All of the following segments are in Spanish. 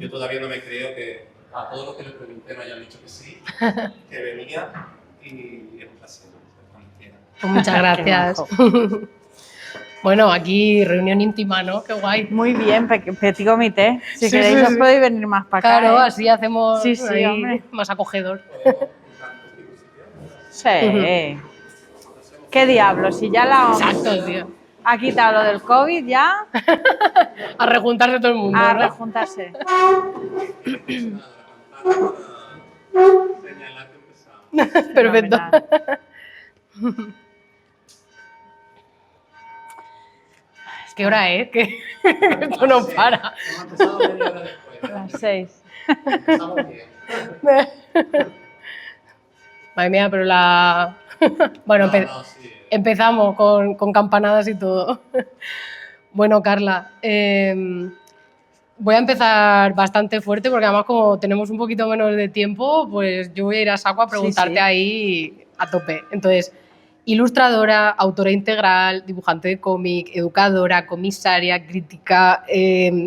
Yo todavía no me creo que a todo lo que le pregunté me hayan dicho que sí, que venía y es un placer. Pues muchas gracias. Bueno, aquí reunión íntima, ¿no? Qué guay. Muy bien, petit comité. Si Sí, queréis os podéis venir más para acá. Claro, así hacemos Sí, ahí hombre. más acogedor. Sí. ¿Qué diablos? Si ya la OMS Exacto, tío. ha quitado lo del COVID, ya A rejuntarse todo el mundo, a ¿no? rejuntarse. Perfecto. ¿Qué hora es? Que esto no para. Hemos empezado media hora después. Las 6. Empezamos bien. Madre mía, pero la... Bueno, Sí. empezamos con campanadas y todo. Bueno, Carla, voy a empezar bastante fuerte porque además como tenemos un poquito menos de tiempo, pues yo voy a ir a saco a preguntarte ahí a tope. Entonces, ilustradora, autora integral, dibujante de cómic, educadora, comisaria, crítica,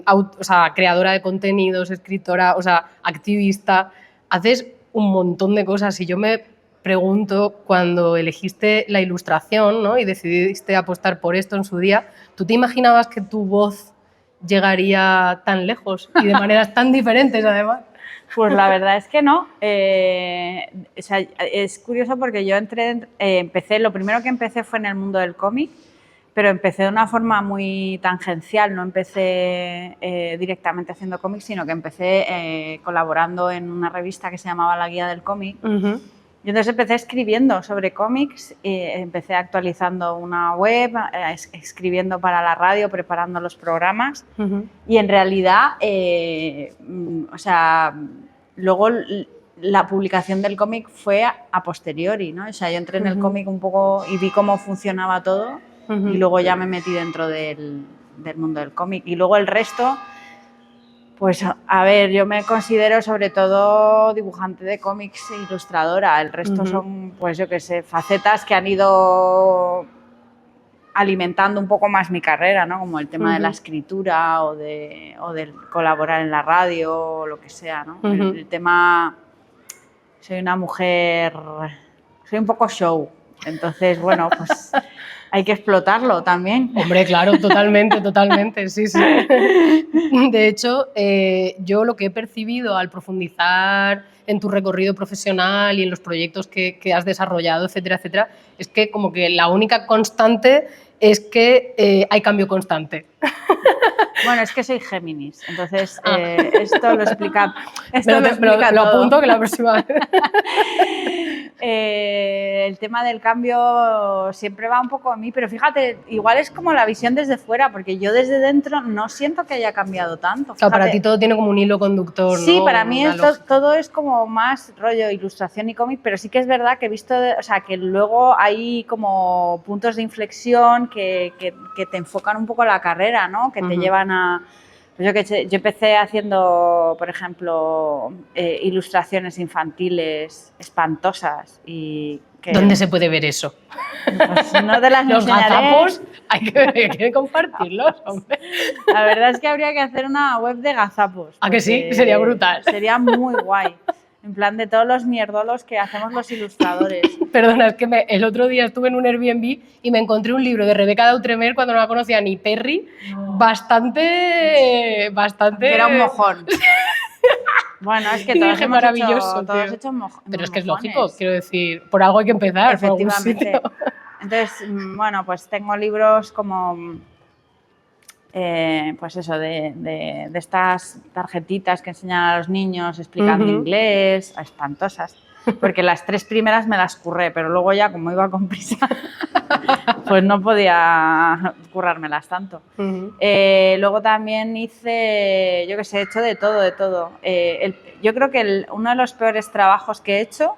o sea, creadora de contenidos, escritora, o sea, activista. Haces un montón de cosas y yo me pregunto, cuando elegiste la ilustración, ¿no?, y decidiste apostar por esto en su día, ¿tú te imaginabas que tu voz llegaría tan lejos y de maneras tan diferentes, además? Pues la verdad es que no. O sea, es curioso porque yo empecé, lo primero que empecé fue en el mundo del cómic, pero empecé de una forma muy tangencial, no empecé directamente haciendo cómics, sino que empecé colaborando en una revista que se llamaba La Guía del Cómic. Y entonces empecé escribiendo sobre cómics, empecé actualizando una web, escribiendo para la radio, preparando los programas. Y en realidad, o sea, luego la publicación del cómic fue a posteriori, ¿no? O sea, yo entré en el cómic un poco y vi cómo funcionaba todo y luego ya me metí dentro del mundo del cómic. Y luego el resto... Pues a ver, yo me considero sobre todo dibujante de cómics e ilustradora. El resto son, pues yo qué sé, facetas que han ido alimentando un poco más mi carrera, ¿no? Como el tema de la escritura o de colaborar en la radio o lo que sea, ¿no? El tema... Soy una mujer... Soy un poco show. Entonces, bueno, pues... Hay que explotarlo también. Hombre, claro, totalmente, totalmente, sí, sí. De hecho, yo lo que he percibido al profundizar en tu recorrido profesional y en los proyectos que has desarrollado, etcétera, etcétera, es que como que la única constante es que hay cambio constante. Bueno, es que soy Géminis, entonces esto lo explica, lo apunto que la próxima vez. El tema del cambio siempre va un poco a mí, pero fíjate, igual es como la visión desde fuera, porque yo desde dentro no siento que haya cambiado tanto. Claro, para ti todo tiene como un hilo conductor, sí, ¿no? Para mí todo es como más rollo ilustración y cómic, pero sí que es verdad que he visto, o sea, que luego hay como puntos de inflexión que te enfocan un poco la carrera, ¿no? Que te llevan a... Pues yo empecé haciendo, por ejemplo, ilustraciones infantiles espantosas y... ¿Dónde se puede ver eso? Pues no te las Los enseñaré. gazapos hay que compartirlos, hombre. La verdad es que habría que hacer una web de gazapos. ¿A que sí? Sería brutal. Sería muy guay. En plan de todos los mierdolos que hacemos los ilustradores. Perdona, es que el otro día estuve en un Airbnb y me encontré un libro de Rebeca Dautremer cuando no la conocía ni Perry, bastante... Que era un mojón. Bueno, es que todos hemos hecho mojones. Pero es que es lógico, quiero decir, por algo hay que empezar. Efectivamente. Entonces, bueno, pues tengo libros como... pues eso, de estas tarjetitas que enseñan a los niños explicando inglés, espantosas, porque las 3 primeras me las curré, pero luego ya, como iba con prisa, pues no podía currármelas tanto. Luego también hice, yo qué sé, he hecho de todo. Yo creo que uno de los peores trabajos que he hecho,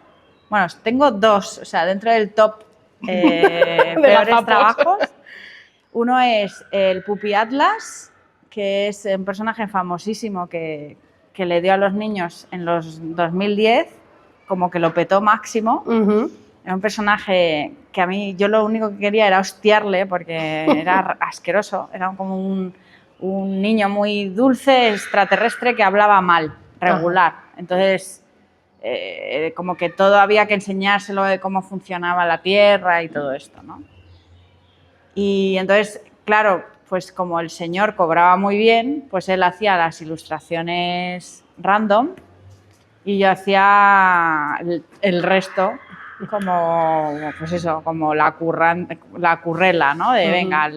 bueno, tengo 2, o sea, dentro del top peores trabajos. Uno es el Puppy Atlas, que es un personaje famosísimo que le dio a los niños en los 2010, como que lo petó máximo. Era un personaje que a mí, yo lo único que quería era hostiarle porque era asqueroso, era como un niño muy dulce, extraterrestre, que hablaba mal, regular. Entonces, como que todo había que enseñárselo de cómo funcionaba la Tierra y todo esto, ¿no? Y entonces, claro, pues como el señor cobraba muy bien, pues él hacía las ilustraciones random y yo hacía el resto como, pues eso, como la currela, ¿no? De venga,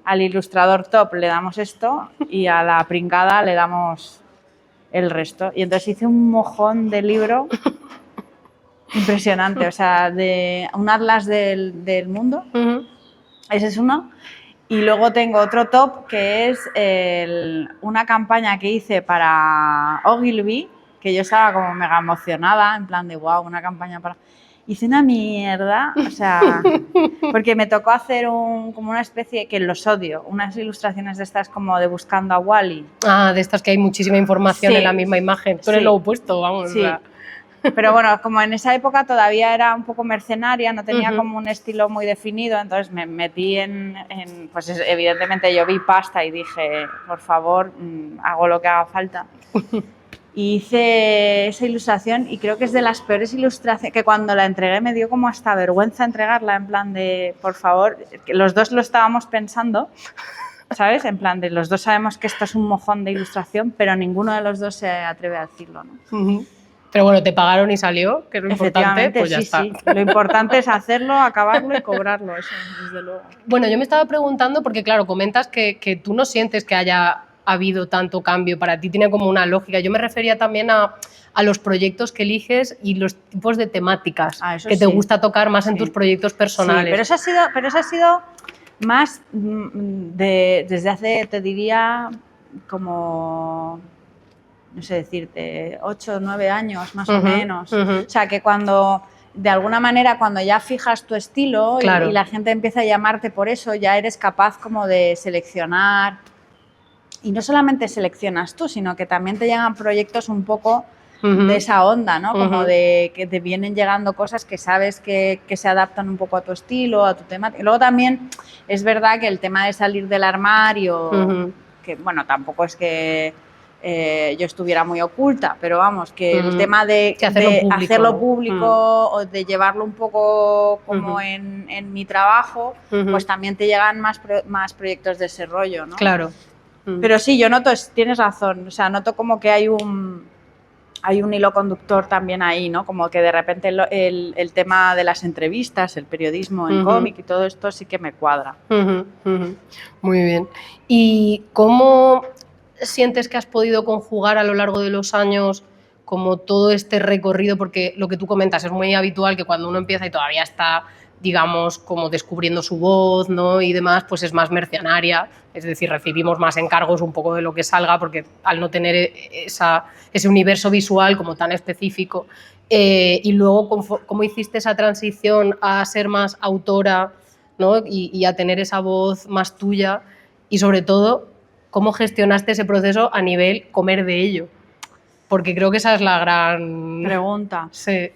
al ilustrador top le damos esto y a la pringada le damos el resto. Y entonces hice un mojón de libro impresionante, o sea, de un atlas del mundo. Ese es uno. Y luego tengo otro top que es una campaña que hice para Ogilvy, que yo estaba como mega emocionada, en plan de wow, una campaña para... Hice una mierda, o sea, porque me tocó hacer como una especie, que los odio, unas ilustraciones de estas como de Buscando a Wally. Ah, de estas que hay muchísima información en la misma imagen. Tú eres lo opuesto, vamos. Sí. O sea. Pero bueno, como en esa época todavía era un poco mercenaria, no tenía como un estilo muy definido, entonces me metí pues evidentemente yo vi pasta y dije, por favor, hago lo que haga falta. Y hice esa ilustración y creo que es de las peores ilustraciones, que cuando la entregué me dio como hasta vergüenza entregarla, en plan de, por favor, que los dos lo estábamos pensando, ¿sabes? En plan de, los dos sabemos que esto es un mojón de ilustración, pero ninguno de los dos se atreve a decirlo, ¿no? Pero bueno, te pagaron y salió, que es lo importante, pues ya está. Sí. Lo importante es hacerlo, acabarlo y cobrarlo, eso, desde luego. Bueno, yo me estaba preguntando, porque claro, comentas que tú no sientes que haya habido tanto cambio, para ti tiene como una lógica. Yo me refería también a los proyectos que eliges y los tipos de temáticas que te gusta tocar más en tus proyectos personales. Sí, pero eso ha sido más desde hace, te diría, como... no sé decirte, 8 o 9 años más o menos. O sea, que cuando, de alguna manera, cuando ya fijas tu estilo y la gente empieza a llamarte por eso, ya eres capaz como de seleccionar. Y no solamente seleccionas tú, sino que también te llegan proyectos un poco de esa onda, ¿no? Como de que te vienen llegando cosas que sabes que se adaptan un poco a tu estilo, a tu temática. Y luego también es verdad que el tema de salir del armario, que bueno, tampoco es que yo estuviera muy oculta, pero vamos, que el tema de hacerlo público o de llevarlo un poco como en mi trabajo, pues también te llegan más proyectos de ese rollo, ¿no? Claro. Pero sí, yo noto, tienes razón, o sea, noto como que hay un hilo conductor también ahí, ¿no? Como que de repente el tema de las entrevistas, el periodismo en cómic y todo esto sí que me cuadra. Muy bien. ¿Y cómo sientes que has podido conjugar a lo largo de los años como todo este recorrido? Porque lo que tú comentas es muy habitual que cuando uno empieza y todavía está, digamos, como descubriendo su voz, ¿no? Y demás, pues es más mercenaria, es decir, recibimos más encargos un poco de lo que salga, porque al no tener ese universo visual como tan específico. Y luego, ¿cómo hiciste esa transición a ser más autora, ¿no? y a tener esa voz más tuya? Y sobre todo, ¿cómo gestionaste ese proceso a nivel comer de ello? Porque creo que esa es la gran pregunta. Sí.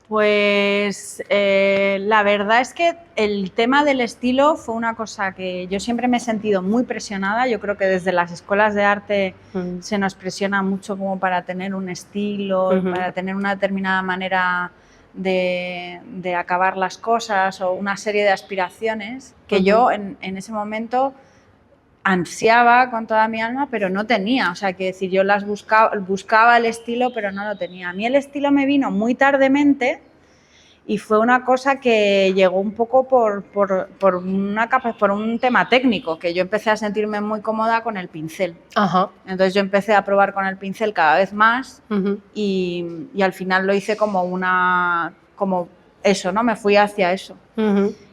Pues la verdad es que el tema del estilo fue una cosa que yo siempre me he sentido muy presionada. Yo creo que desde las escuelas de arte se nos presiona mucho como para tener un estilo, para tener una determinada manera de acabar las cosas o una serie de aspiraciones que yo en ese momento ansiaba con toda mi alma, pero no tenía. O sea, que decir, yo buscaba el estilo, pero no lo tenía. A mí el estilo me vino muy tardemente y fue una cosa que llegó un poco por un tema técnico, que yo empecé a sentirme muy cómoda con el pincel. Entonces yo empecé a probar con el pincel cada vez más y al final lo hice como eso, ¿no? Me fui hacia eso.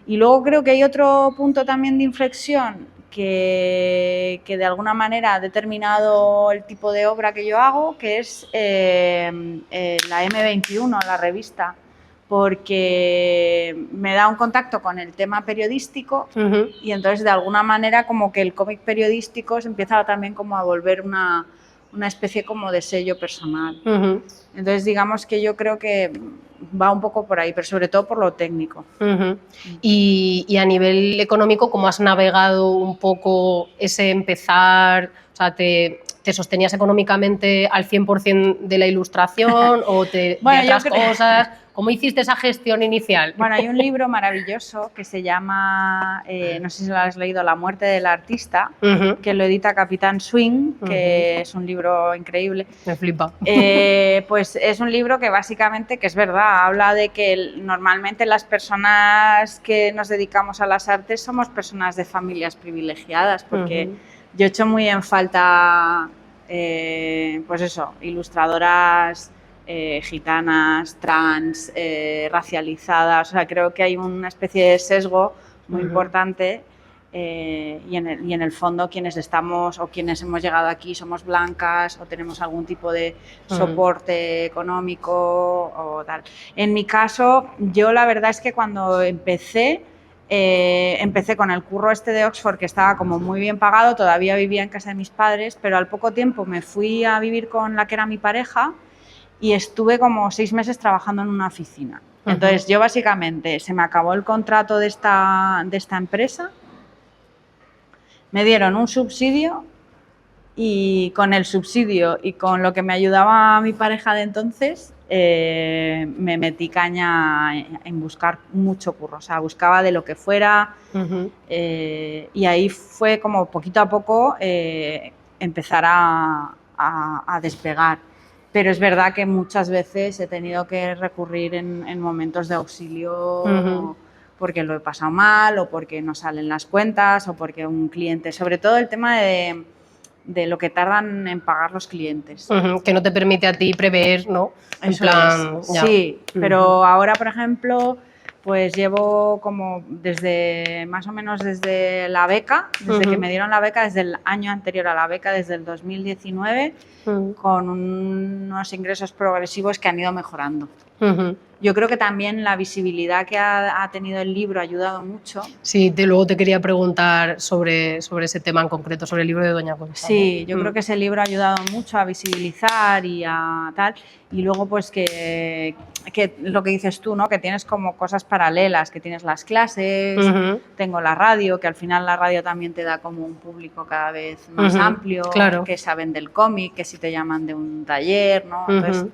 Y luego creo que hay otro punto también de inflexión que de alguna manera ha determinado el tipo de obra que yo hago, que es la M21, la revista, porque me da un contacto con el tema periodístico y entonces de alguna manera como que el cómic periodístico se empieza también como a volver una especie como de sello personal. Ujú. Entonces, digamos que yo creo que va un poco por ahí, pero sobre todo por lo técnico. Ujú. Y a nivel económico, ¿cómo has navegado un poco ese empezar? O sea, ¿te sostenías económicamente al 100% de la ilustración o de Bueno, yo otras cosas? ¿Cómo hiciste esa gestión inicial? Bueno, hay un libro maravilloso que se llama, no sé si lo has leído, La muerte del artista, Ujú. que lo edita Capitán Swing, que es un libro increíble. Me flipa. Pues es un libro que básicamente, que es verdad, habla de que normalmente las personas que nos dedicamos a las artes somos personas de familias privilegiadas, porque yo echo muy en falta, pues eso, ilustradoras gitanas, trans, racializadas. O sea, creo que hay una especie de sesgo muy importante y en el fondo quienes estamos o quienes hemos llegado aquí somos blancas o tenemos algún tipo de soporte económico o tal. En mi caso, yo la verdad es que cuando empecé con el curro este de Oxford, que estaba como muy bien pagado, todavía vivía en casa de mis padres, pero al poco tiempo me fui a vivir con la que era mi pareja y estuve como 6 meses trabajando en una oficina. Entonces, yo básicamente, se me acabó el contrato de esta empresa, me dieron un subsidio y con el subsidio y con lo que me ayudaba mi pareja de entonces, me metí caña en buscar mucho curro. O sea, buscaba de lo que fuera y ahí fue como poquito a poco empezar a despegar. Pero es verdad que muchas veces he tenido que recurrir en momentos de auxilio porque lo he pasado mal o porque no salen las cuentas o porque un cliente, sobre todo el tema de lo que tardan en pagar los clientes. Que no te permite a ti prever, ¿no? En Eso plan, es. ya. Sí, pero ahora, por ejemplo, pues llevo como desde, más o menos desde la beca, desde que me dieron la beca, desde el año anterior a la beca, desde el 2019, con unos ingresos progresivos que han ido mejorando. Yo creo que también la visibilidad que ha tenido el libro ha ayudado mucho. Sí, luego te quería preguntar sobre ese tema en concreto, sobre el libro de Doña Concha. Sí, yo creo que ese libro ha ayudado mucho a visibilizar y a tal. Y luego, pues que lo que dices tú, ¿no? Que tienes como cosas paralelas, que tienes las clases, tengo la radio, que al final la radio también te da como un público cada vez más amplio, claro. que saben del cómic, que si te llaman de un taller, ¿no? Entonces,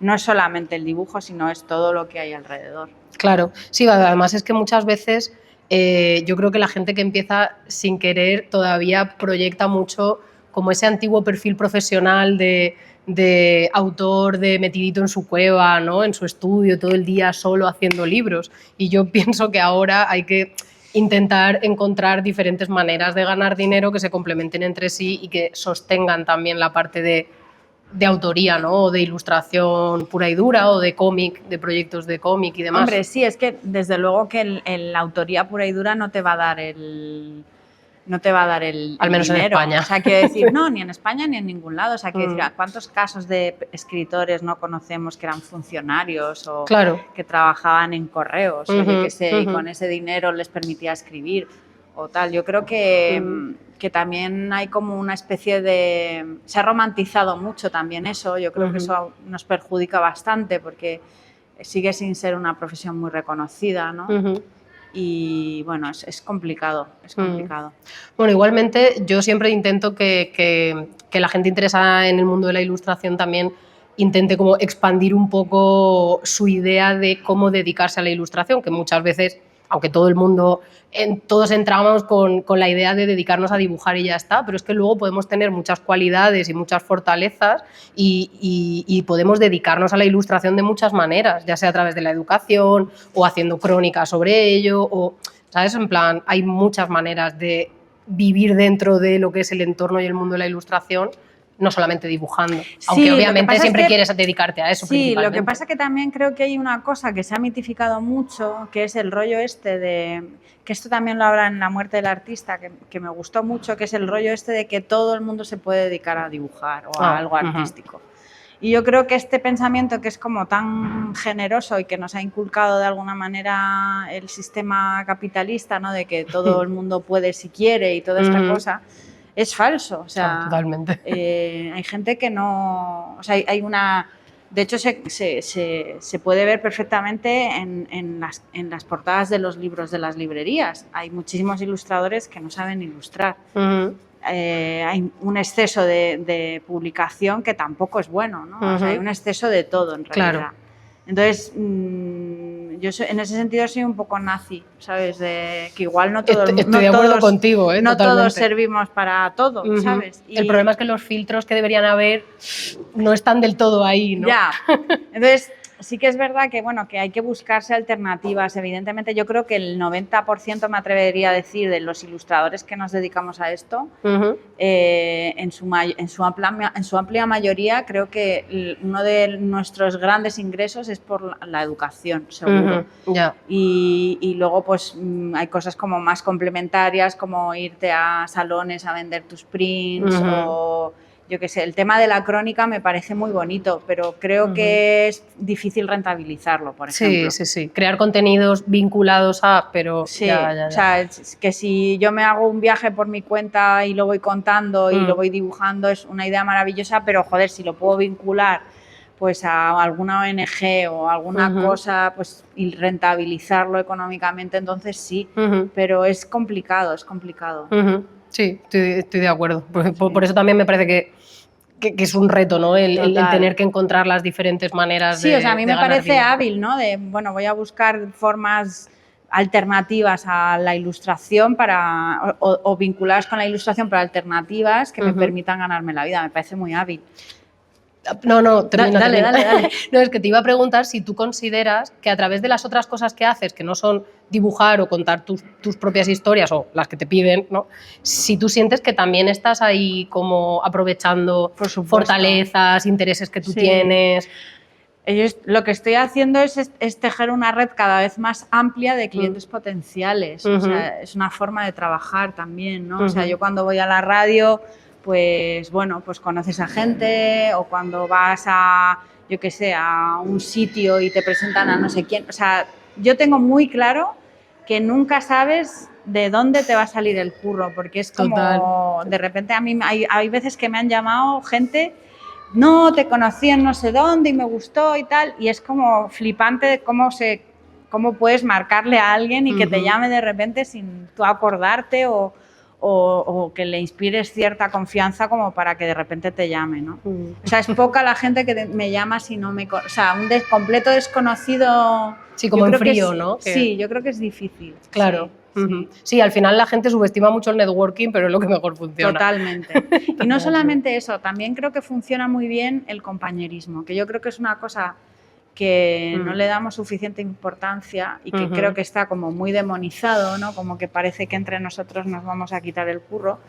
no es solamente el dibujo, sino es todo lo que hay alrededor. Claro, sí, además es que muchas veces yo creo que la gente que empieza sin querer todavía proyecta mucho como ese antiguo perfil profesional de autor de metidito en su cueva, ¿no? En su estudio, todo el día solo haciendo libros. Y yo pienso que ahora hay que intentar encontrar diferentes maneras de ganar dinero que se complementen entre sí y que sostengan también la parte de autoría, ¿no? O de ilustración pura y dura o de cómic, de proyectos de cómic y demás. Hombre, sí, es que desde luego que la autoría pura y dura no te va a dar el Al menos dinero. en España. O sea, quiero decir, no, ni en España ni en ningún lado. O sea, quiero decir, ¿cuántos casos de escritores no conocemos que eran funcionarios o que trabajaban en correos o yo qué sé, y con ese dinero les permitía escribir o tal? Yo creo que también hay como una especie de... Se ha romantizado mucho también eso. Yo creo que eso nos perjudica bastante porque sigue sin ser una profesión muy reconocida, ¿no? Y bueno, es complicado, es complicado. Bueno, igualmente yo siempre intento que la gente interesada en el mundo de la ilustración también intente como expandir un poco su idea de cómo dedicarse a la ilustración, que muchas veces, aunque todo el mundo, todos entramos con la idea de dedicarnos a dibujar y ya está, pero es que luego podemos tener muchas cualidades y muchas fortalezas y podemos dedicarnos a la ilustración de muchas maneras, ya sea a través de la educación o haciendo crónicas sobre ello, o, ¿sabes? En plan, hay muchas maneras de vivir dentro de lo que es el entorno y el mundo de la ilustración, no solamente dibujando, sí, aunque obviamente siempre quieres dedicarte a eso. Sí, lo que pasa es que también creo que hay una cosa que se ha mitificado mucho, que es el rollo este de, que esto también lo habla en La muerte del artista, que me gustó mucho, que es el rollo este de que todo el mundo se puede dedicar a dibujar o a algo artístico. Y yo creo que este pensamiento que es como tan generoso y que nos ha inculcado de alguna manera el sistema capitalista, ¿no? De que todo el mundo puede si quiere y toda esta cosa, es falso. O sea, totalmente. Hay gente que no... O sea, hay una... De hecho, se puede ver perfectamente en las portadas de los libros de las librerías. Hay muchísimos ilustradores que no saben ilustrar. Hay un exceso de publicación que tampoco es bueno, ¿no? O sea, hay un exceso de todo, en realidad. Claro. Entonces, yo en ese sentido soy un poco nazi, ¿sabes? De que igual no todos, Estoy de acuerdo contigo, no totalmente. todos servimos para todo, ¿sabes? El problema es que los filtros que deberían haber no están del todo ahí, ¿no? Ya. Entonces, sí que es verdad que, bueno, que hay que buscarse alternativas. Evidentemente, yo creo que el 90% me atrevería a decir de los ilustradores que nos dedicamos a esto, en su amplia mayoría, creo que uno de nuestros grandes ingresos es por la educación, seguro. Y luego, pues, hay cosas como más complementarias, como irte a salones a vender tus prints o... Yo qué sé, el tema de la crónica me parece muy bonito, pero creo que es difícil rentabilizarlo, por ejemplo. Sí. Crear contenidos vinculados a, pero sí, o sea, es que si yo me hago un viaje por mi cuenta y lo voy contando y lo voy dibujando, es una idea maravillosa, pero joder, si lo puedo vincular pues a alguna ONG o alguna cosa, pues y rentabilizarlo económicamente, entonces sí, pero es complicado, es complicado. Sí, estoy de acuerdo. Por eso también me parece que es un reto, ¿no? El tener que encontrar las diferentes maneras de. Sí, o sea, a mí me parece dinero. hábil, ¿no? De, bueno, voy a buscar formas alternativas a la ilustración o vinculadas con la ilustración, pero alternativas que me permitan ganarme la vida. Me parece muy hábil. No, termina. Dale. No, es que te iba a preguntar si tú consideras que a través de las otras cosas que haces, que no son dibujar o contar tus propias historias o las que te piden, ¿no? Si tú sientes que también estás ahí como aprovechando fortalezas, intereses que tú tienes. Lo que estoy haciendo es tejer una red cada vez más amplia de clientes potenciales. O sea, es una forma de trabajar también, ¿no? O sea, yo cuando voy a la radio, pues bueno, pues conoces a gente, o cuando vas a, yo qué sé, a un sitio y te presentan a no sé quién. O sea, yo tengo muy claro que nunca sabes de dónde te va a salir el curro, porque es como, de repente a mí hay veces que me han llamado gente, no, te conocí en no sé dónde y me gustó y tal, y es como flipante cómo puedes marcarle a alguien y que te llame de repente sin tú acordarte o que le inspires cierta confianza como para que de repente te llame, ¿no? O sea, es poca la gente que me llama si no me... O sea, un completo desconocido... Sí, como en frío, ¿no? Sí, yo creo que es difícil. Claro. Sí, al final la gente subestima mucho el networking, pero es lo que mejor funciona. Totalmente. Y no solamente eso, también creo que funciona muy bien el compañerismo, que yo creo que es una cosa que no le damos suficiente importancia y que creo que está como muy demonizado, ¿no? Como que parece que entre nosotros nos vamos a quitar el curro.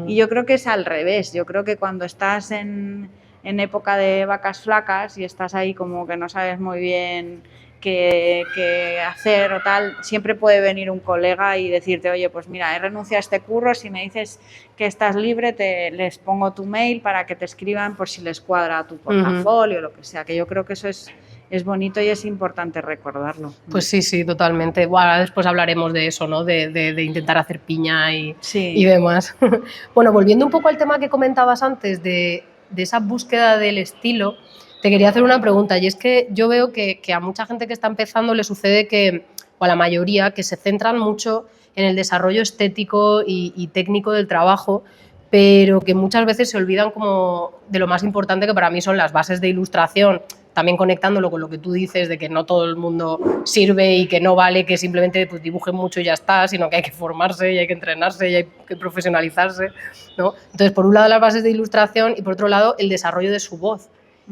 Y yo creo que es al revés. Yo creo que cuando estás en época de vacas flacas y estás ahí como que no sabes muy bien qué hacer o tal, siempre puede venir un colega y decirte, oye, pues mira, he renunciado a este curro, si me dices que estás libre, les pongo tu mail para que te escriban por si les cuadra tu portafolio o lo que sea, que yo creo que eso es bonito y es importante recordarlo. Pues sí, totalmente. Bueno, después hablaremos de eso, ¿no? De intentar hacer piña y demás. Bueno, volviendo un poco al tema que comentabas antes de esa búsqueda del estilo, te quería hacer una pregunta, y es que yo veo que a mucha gente que está empezando le sucede que, o a la mayoría, que se centran mucho en el desarrollo estético y técnico del trabajo, pero que muchas veces se olvidan como de lo más importante, que para mí son las bases de ilustración, también conectándolo con lo que tú dices de que no todo el mundo sirve y que no vale que simplemente pues, dibujen mucho y ya está, sino que hay que formarse y hay que entrenarse y hay que profesionalizarse, ¿no? Entonces, por un lado las bases de ilustración y por otro lado el desarrollo de su voz.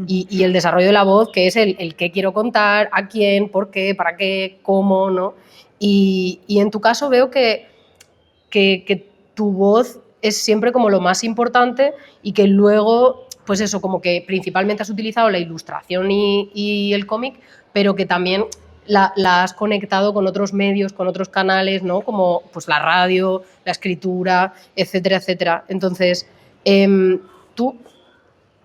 Y el desarrollo de la voz, que es el qué quiero contar, a quién, por qué, para qué, cómo, ¿no? Y en tu caso veo que tu voz es siempre como lo más importante y que luego, pues eso, como que principalmente has utilizado la ilustración y el cómic, pero que también la has conectado con otros medios, con otros canales, ¿no? Como pues la radio, la escritura, etcétera, etcétera. Entonces, tú...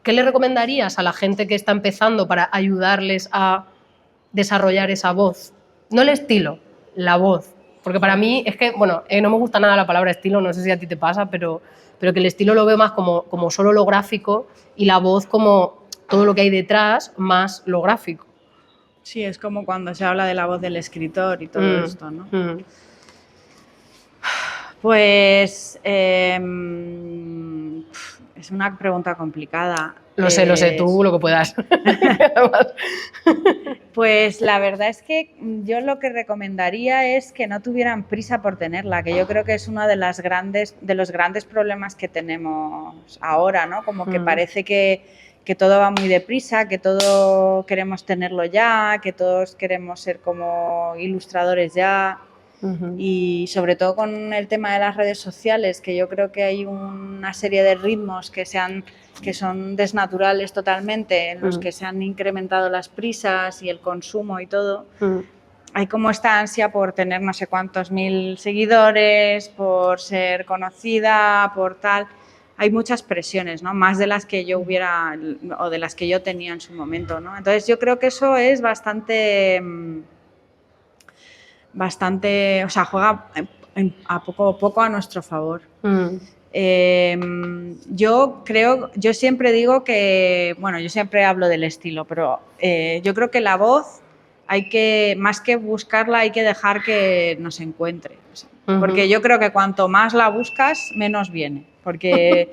¿qué le recomendarías a la gente que está empezando para ayudarles a desarrollar esa voz? No el estilo, la voz. Porque para mí es que, bueno, no me gusta nada la palabra estilo, no sé si a ti te pasa, pero que el estilo lo veo más como solo lo gráfico y la voz como todo lo que hay detrás más lo gráfico. Sí, es como cuando se habla de la voz del escritor y todo esto, ¿no? Pues es una pregunta complicada. Lo sé, tú lo que puedas. Pues la verdad es que yo lo que recomendaría es que no tuvieran prisa por tenerla, que yo creo que es uno de los grandes problemas que tenemos ahora, ¿no? Como que parece que todo va muy deprisa, que todo queremos tenerlo ya, que todos queremos ser como ilustradores ya. Y sobre todo con el tema de las redes sociales, que yo creo que hay una serie de ritmos que son desnaturales totalmente, en los que se han incrementado las prisas y el consumo y todo. Hay como esta ansia por tener no sé cuántos mil seguidores, por ser conocida, por tal. Hay muchas presiones, ¿no? Más de las que yo hubiera o de las que yo tenía en su momento, ¿no? Entonces yo creo que eso es bastante, o sea, juega a poco a nuestro favor. Yo siempre digo que, bueno, yo siempre hablo del estilo, pero yo creo que la voz más que buscarla, hay que dejar que nos encuentre. O sea, porque yo creo que cuanto más la buscas, menos viene. Porque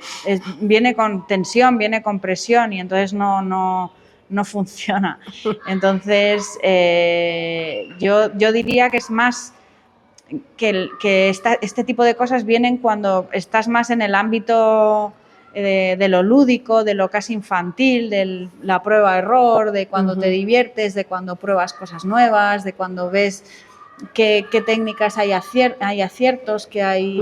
viene con tensión, viene con presión y entonces no funciona. Entonces, yo diría que es más que este tipo de cosas vienen cuando estás más en el ámbito de lo lúdico, de lo casi infantil, de la prueba-error, de cuando te diviertes, de cuando pruebas cosas nuevas, de cuando ves qué técnicas hay aciertos, que hay,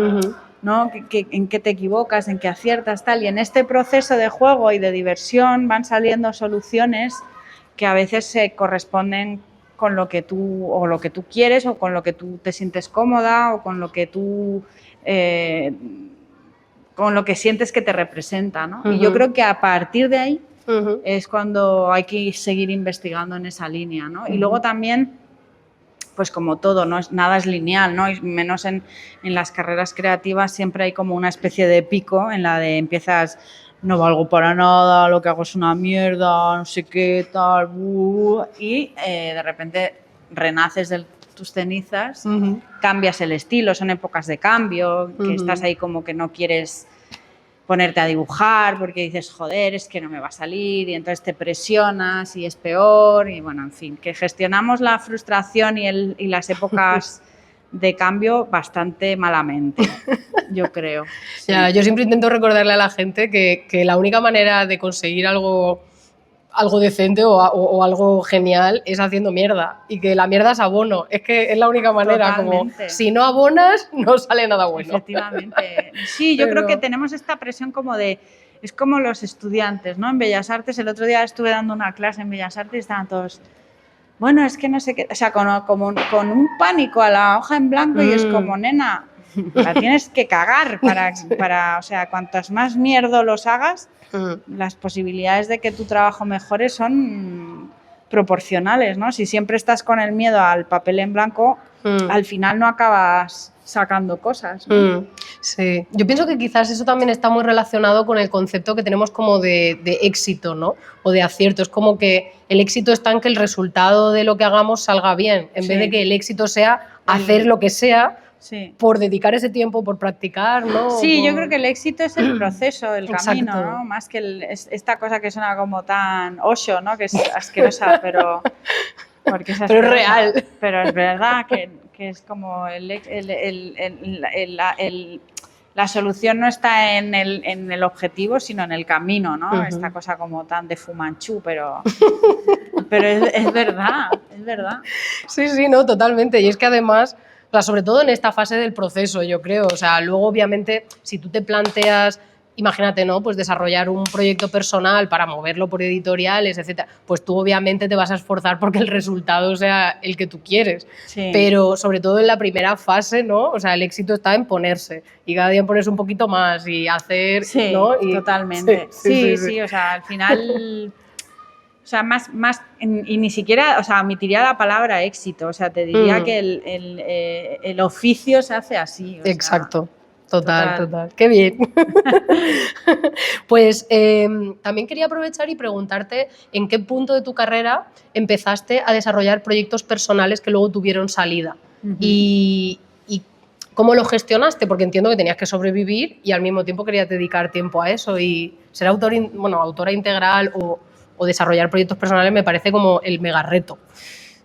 ¿no? En qué te equivocas, en qué aciertas, tal. Y en este proceso de juego y de diversión van saliendo soluciones que a veces se corresponden con lo que tú quieres o con lo que tú te sientes cómoda o con lo que con lo que sientes que te representa, ¿no? Y yo creo que a partir de ahí es cuando hay que seguir investigando en esa línea, ¿no? Y luego también, pues como todo, nada es lineal, ¿no? Y menos en las carreras creativas siempre hay como una especie de pico en la de empiezas, no valgo para nada, lo que hago es una mierda, no sé qué, tal, y de repente renaces de tus cenizas, cambias el estilo, son épocas de cambio, que estás ahí como que no quieres ponerte a dibujar porque dices, joder, es que no me va a salir, y entonces te presionas y es peor, y bueno, en fin, que gestionamos la frustración y las épocas de cambio bastante malamente, yo creo. Sí. Ya, yo siempre intento recordarle a la gente que la única manera de conseguir algo decente o algo genial es haciendo mierda, y que la mierda es abono, es que es la única manera. Totalmente. Como si no abonas no sale nada bueno. Efectivamente. Sí, yo creo que tenemos esta presión como de, es como los estudiantes, ¿no? En Bellas Artes, el otro día estuve dando una clase en Bellas Artes y estaban todos, bueno, es que no sé qué, o sea, con un pánico a la hoja en blanco, y es como, nena, la tienes que cagar para, o sea, cuantos más mierdos hagas, las posibilidades de que tu trabajo mejore son proporcionales, ¿no? Si siempre estás con el miedo al papel en blanco, al final no acabas sacando cosas, ¿no? Sí, yo pienso que quizás eso también está muy relacionado con el concepto que tenemos como de éxito, ¿no? O de acierto. Es como que el éxito está en que el resultado de lo que hagamos salga bien, en vez de que el éxito sea hacer lo que sea por dedicar ese tiempo, por practicar, ¿no? Sí, yo creo que el éxito es el proceso, el camino, ¿no? Más que esta cosa que suena como tan Osho, ¿no? Que es asquerosa, pero es real. Pero es verdad que es como la solución no está en el objetivo, sino en el camino, ¿no? Esta cosa como tan de Fu Manchu, pero es verdad, es verdad. Sí, sí, no, totalmente. Y es que además, o sea, sobre todo en esta fase del proceso, yo creo, o sea, luego obviamente si tú te planteas, imagínate, ¿no? Pues desarrollar un proyecto personal para moverlo por editoriales, etcétera, pues tú obviamente te vas a esforzar porque el resultado sea el que tú quieres. Sí. Pero sobre todo en la primera fase, ¿no? O sea, el éxito está en ponerse y cada día ponerse un poquito más y hacer, sí, ¿no? Y, totalmente. Sí, o sea, al final O sea, y ni siquiera, o sea, omitiría la palabra éxito, o sea, te diría que el oficio se hace así. O Exacto, sea, total. Qué bien. Pues también quería aprovechar y preguntarte en qué punto de tu carrera empezaste a desarrollar proyectos personales que luego tuvieron salida. Y cómo lo gestionaste, porque entiendo que tenías que sobrevivir y al mismo tiempo querías dedicar tiempo a eso. Y ser autora integral o desarrollar proyectos personales me parece como el mega reto.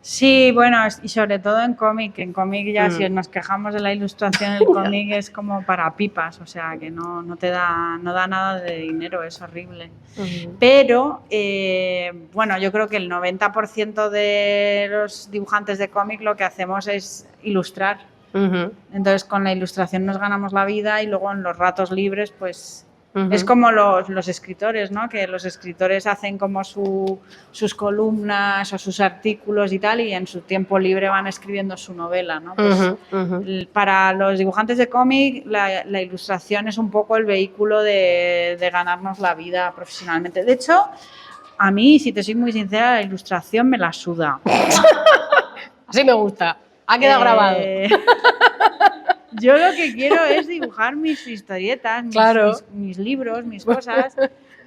Sí, bueno, y sobre todo en cómic. En cómic ya si nos quejamos de la ilustración, el cómic es como para pipas, o sea, que no da nada de dinero, es horrible. Pero, bueno, yo creo que el 90% de los dibujantes de cómic lo que hacemos es ilustrar. Entonces, con la ilustración nos ganamos la vida y luego en los ratos libres, pues... Es como los escritores, ¿no? Que los escritores hacen como sus columnas o sus artículos y tal, y en su tiempo libre van escribiendo su novela, ¿no? Pues, para los dibujantes de cómic, la ilustración es un poco el vehículo de ganarnos la vida profesionalmente. De hecho, a mí, si te soy muy sincera, la ilustración me la suda. Así me gusta. Ha quedado grabado. Yo lo que quiero es dibujar mis historietas, mis libros, mis cosas.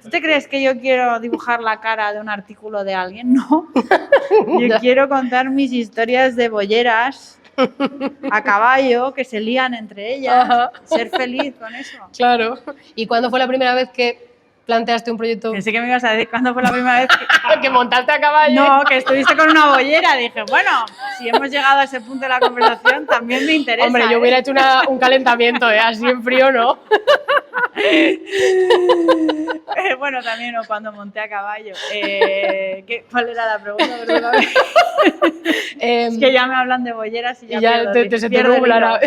¿Tú te crees que yo quiero dibujar la cara de un artículo de alguien? No. Yo quiero contar mis historias de bolleras a caballo, que se lían entre ellas, ser feliz con eso. Claro. ¿Y cuándo fue la primera vez que planteaste un proyecto? Pensé que me ibas a decir cuándo fue la primera vez que montaste a caballo. No, que estuviste con una bollera. Dije, bueno, si hemos llegado a ese punto de la conversación, también me interesa. Hombre, yo hubiera hecho un calentamiento, así en frío, ¿no? Bueno, también cuando monté a caballo. ¿Cuál era la pregunta? Es que ya me hablan de bolleras y ya se te nubla.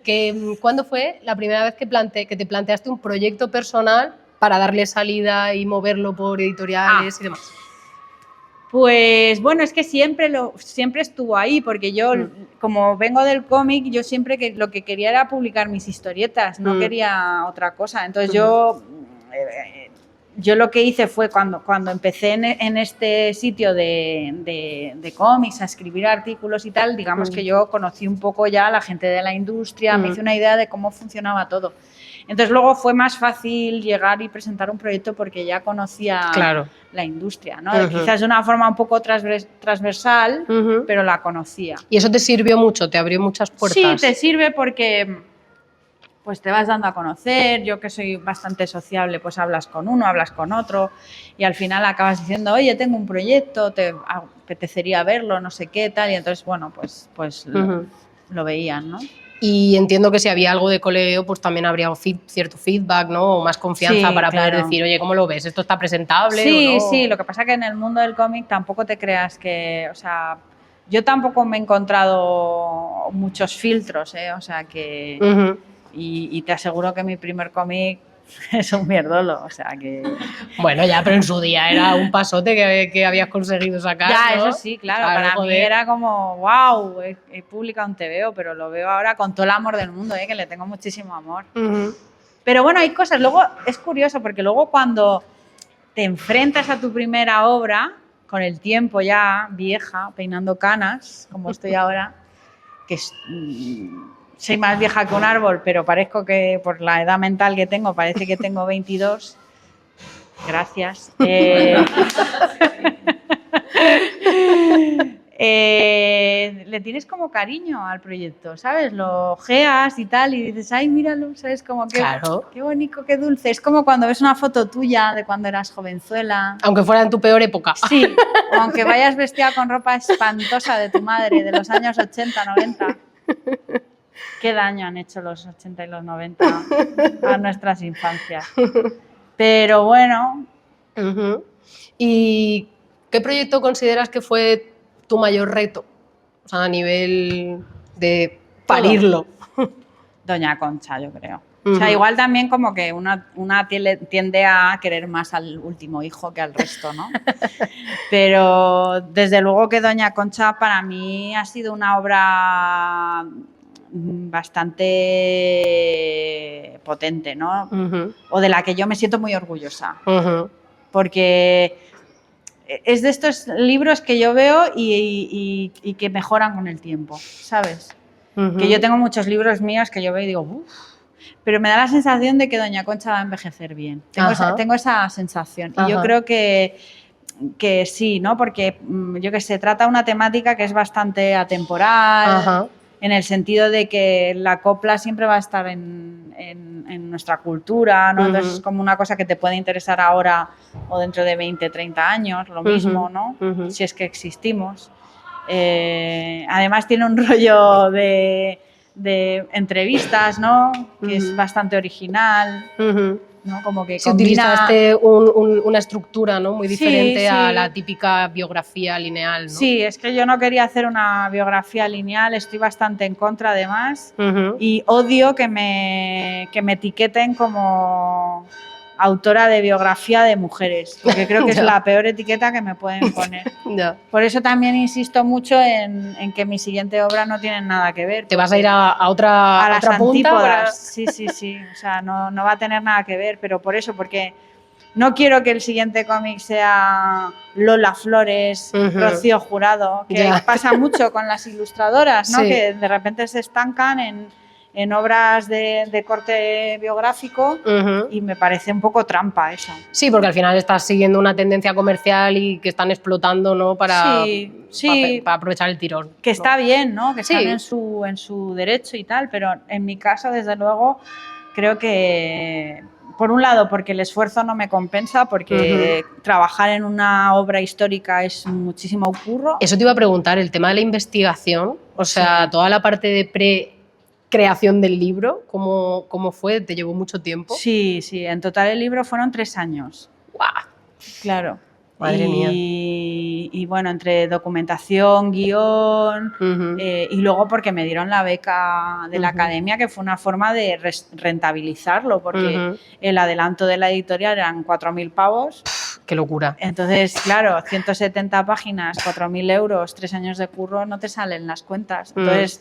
Sí. ¿Cuándo fue la primera vez que te planteaste un proyecto personal para darle salida y moverlo por editoriales y demás? Pues bueno, es que siempre estuvo ahí, porque yo, como vengo del cómic, yo siempre lo que quería era publicar mis historietas, no quería otra cosa. Entonces yo lo que hice fue cuando empecé en este sitio de cómics a escribir artículos y tal, digamos que yo conocí un poco ya a la gente de la industria, me hice una idea de cómo funcionaba todo. Entonces luego fue más fácil llegar y presentar un proyecto porque ya conocía la industria, ¿no? Quizás de una forma un poco transversal, pero la conocía. ¿Y eso te sirvió mucho? ¿Te abrió muchas puertas? Sí, te sirve porque pues te vas dando a conocer. Yo que soy bastante sociable, pues hablas con uno, hablas con otro y al final acabas diciendo, oye, tengo un proyecto, te apetecería verlo, no sé qué, tal, y entonces, bueno, pues lo veían, ¿no? Y entiendo que si había algo de colegueo, pues también habría cierto feedback, ¿no? O más confianza para poder decir, oye, ¿cómo lo ves? ¿Esto está presentable o no? Sí, lo que pasa es que en el mundo del cómic tampoco te creas que, o sea, yo tampoco me he encontrado muchos filtros, o sea que... Y te aseguro que mi primer cómic es un mierdolo, o sea que... Bueno, ya, pero en su día era un pasote que habías conseguido sacar, ya, ¿no? Eso sí, claro, para mí era como, wow, he publicado un TVO, pero lo veo ahora con todo el amor del mundo, que le tengo muchísimo amor. Pero bueno, hay cosas, luego es curioso, porque luego cuando te enfrentas a tu primera obra, con el tiempo ya vieja, peinando canas, como estoy ahora, que soy más vieja que un árbol, pero parezco que por la edad mental que tengo, parece que tengo 22. Gracias. Le tienes como cariño al proyecto, ¿sabes? Lo ojeas y tal y dices, ay, míralo, ¿sabes? Como que qué bonito, qué dulce. Es como cuando ves una foto tuya de cuando eras jovenzuela. Aunque fuera en tu peor época. Sí, o aunque vayas vestida con ropa espantosa de tu madre de los años 80, 90. Qué daño han hecho los 80 y los 90 a nuestras infancias. Pero bueno. ¿Y qué proyecto consideras que fue tu mayor reto? O sea, a nivel de parirlo. Doña Concha, yo creo. O sea, igual también como que una tiende a querer más al último hijo que al resto, ¿no? Pero desde luego que Doña Concha para mí ha sido una obra bastante potente, ¿no? O de la que yo me siento muy orgullosa. Porque es de estos libros que yo veo y que mejoran con el tiempo, ¿sabes? Que yo tengo muchos libros míos que yo veo y digo, uff, pero me da la sensación de que Doña Concha va a envejecer bien. Tengo esa sensación. Y yo creo que sí, ¿no? Porque yo que sé, trata una temática que es bastante atemporal, en el sentido de que la copla siempre va a estar en nuestra cultura, ¿no? Entonces es como una cosa que te puede interesar ahora o dentro de 20, 30 años, lo mismo, ¿no? Si es que existimos. Además tiene un rollo de entrevistas, ¿no? Que es bastante original. ¿No? Como que si combina... utilizaste una estructura, ¿no? Muy diferente a la típica biografía lineal, ¿no? Sí, es que yo no quería hacer una biografía lineal, estoy bastante en contra además y odio que me etiqueten como autora de biografía de mujeres, porque creo que es la peor etiqueta que me pueden poner. Por eso también insisto mucho en que mi siguiente obra no tiene nada que ver. ¿Te vas a ir a otra, a las otra punta? Para... Sí, o sea, no va a tener nada que ver, pero por eso, porque no quiero que el siguiente cómic sea Lola Flores, Rocío Jurado, que pasa mucho con las ilustradoras, ¿no? Que de repente se estancan en obras de corte biográfico y me parece un poco trampa eso. Sí, porque al final estás siguiendo una tendencia comercial y que están explotando, ¿no? Para aprovechar el tirón. Que está bien, ¿no? Que están en su derecho y tal, pero en mi caso, desde luego, creo que... Por un lado, porque el esfuerzo no me compensa, porque trabajar en una obra histórica es muchísimo curro. Eso te iba a preguntar, el tema de la investigación, o sea, toda la parte de pre-creación del libro, ¿cómo fue? ¿Te llevó mucho tiempo? Sí, en total el libro fueron 3 años. ¡Guau! Claro. Madre mía. Y bueno, entre documentación, guión y luego porque me dieron la beca de la academia, que fue una forma de rentabilizarlo, porque el adelanto de la editorial eran 4.000 pavos. ¡Qué locura! Entonces, claro, 170 páginas, 4.000 euros, 3 años de curro, no te salen las cuentas. Entonces...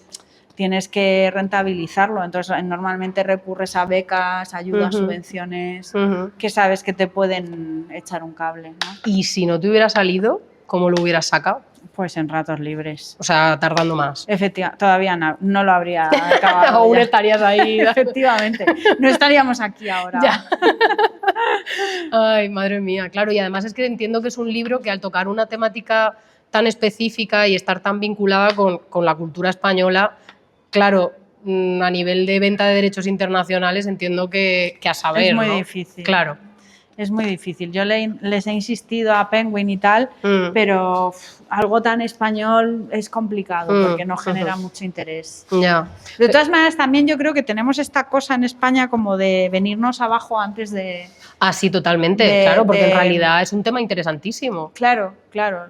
tienes que rentabilizarlo, entonces normalmente recurres a becas, ayudas, subvenciones, que sabes que te pueden echar un cable, ¿no? Y si no te hubiera salido, ¿cómo lo hubieras sacado? Pues en ratos libres. O sea, tardando más. Efectivamente, todavía no lo habría acabado. Aún estarías ahí. Efectivamente, no estaríamos aquí ahora. Ya. Ay, madre mía, claro, y además es que entiendo que es un libro que al tocar una temática tan específica y estar tan vinculada con la cultura española, claro, a nivel de venta de derechos internacionales entiendo que a saber, es muy ¿no? difícil. Claro. Es muy difícil. Yo les he insistido a Penguin y tal, pero algo tan español es complicado porque no genera mucho interés. Ya. De todas maneras, también yo creo que tenemos esta cosa en España como de venirnos abajo antes de... Ah, sí, totalmente, claro, porque en realidad es un tema interesantísimo. Claro.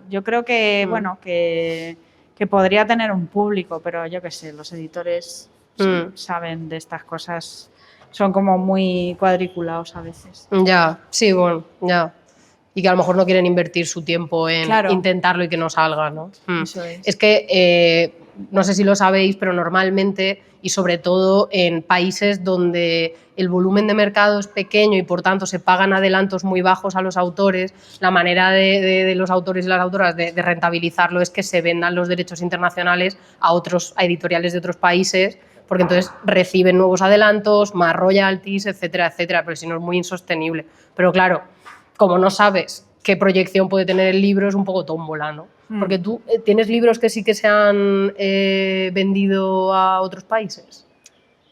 Yo creo que, bueno, que podría tener un público, pero yo qué sé, los editores saben de estas cosas, son como muy cuadriculados a veces. Ya, sí, bueno, ya. Y que a lo mejor no quieren invertir su tiempo en intentarlo y que no salga, ¿no? Eso es. Es que, no sé si lo sabéis, pero normalmente, y sobre todo en países donde el volumen de mercado es pequeño y por tanto se pagan adelantos muy bajos a los autores, la manera de los autores y las autoras de rentabilizarlo es que se vendan los derechos internacionales a editoriales de otros países, porque entonces reciben nuevos adelantos, más royalties, etcétera, etcétera, pero si no es muy insostenible. Pero claro, como no sabes qué proyección puede tener el libro, es un poco tómbola, ¿no? Porque tú tienes libros que sí que se han vendido a otros países.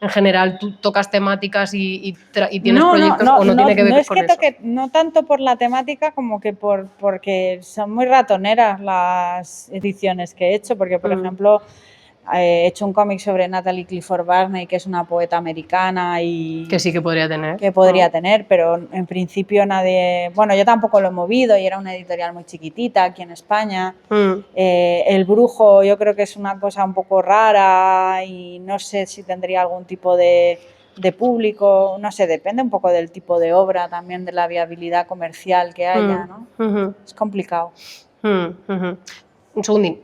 En general, tú tocas temáticas y tienes proyectos o no tiene que ver con eso. No tanto por la temática como que porque son muy ratoneras las ediciones que he hecho, porque por ejemplo he hecho un cómic sobre Natalie Clifford Barney, que es una poeta americana y que sí que podría tener. Que podría tener, pero en principio nadie... Bueno, yo tampoco lo he movido y era una editorial muy chiquitita aquí en España. El Brujo yo creo que es una cosa un poco rara y no sé si tendría algún tipo de público, no sé, depende un poco del tipo de obra, también de la viabilidad comercial que haya, ¿no? Es complicado. Un segundín.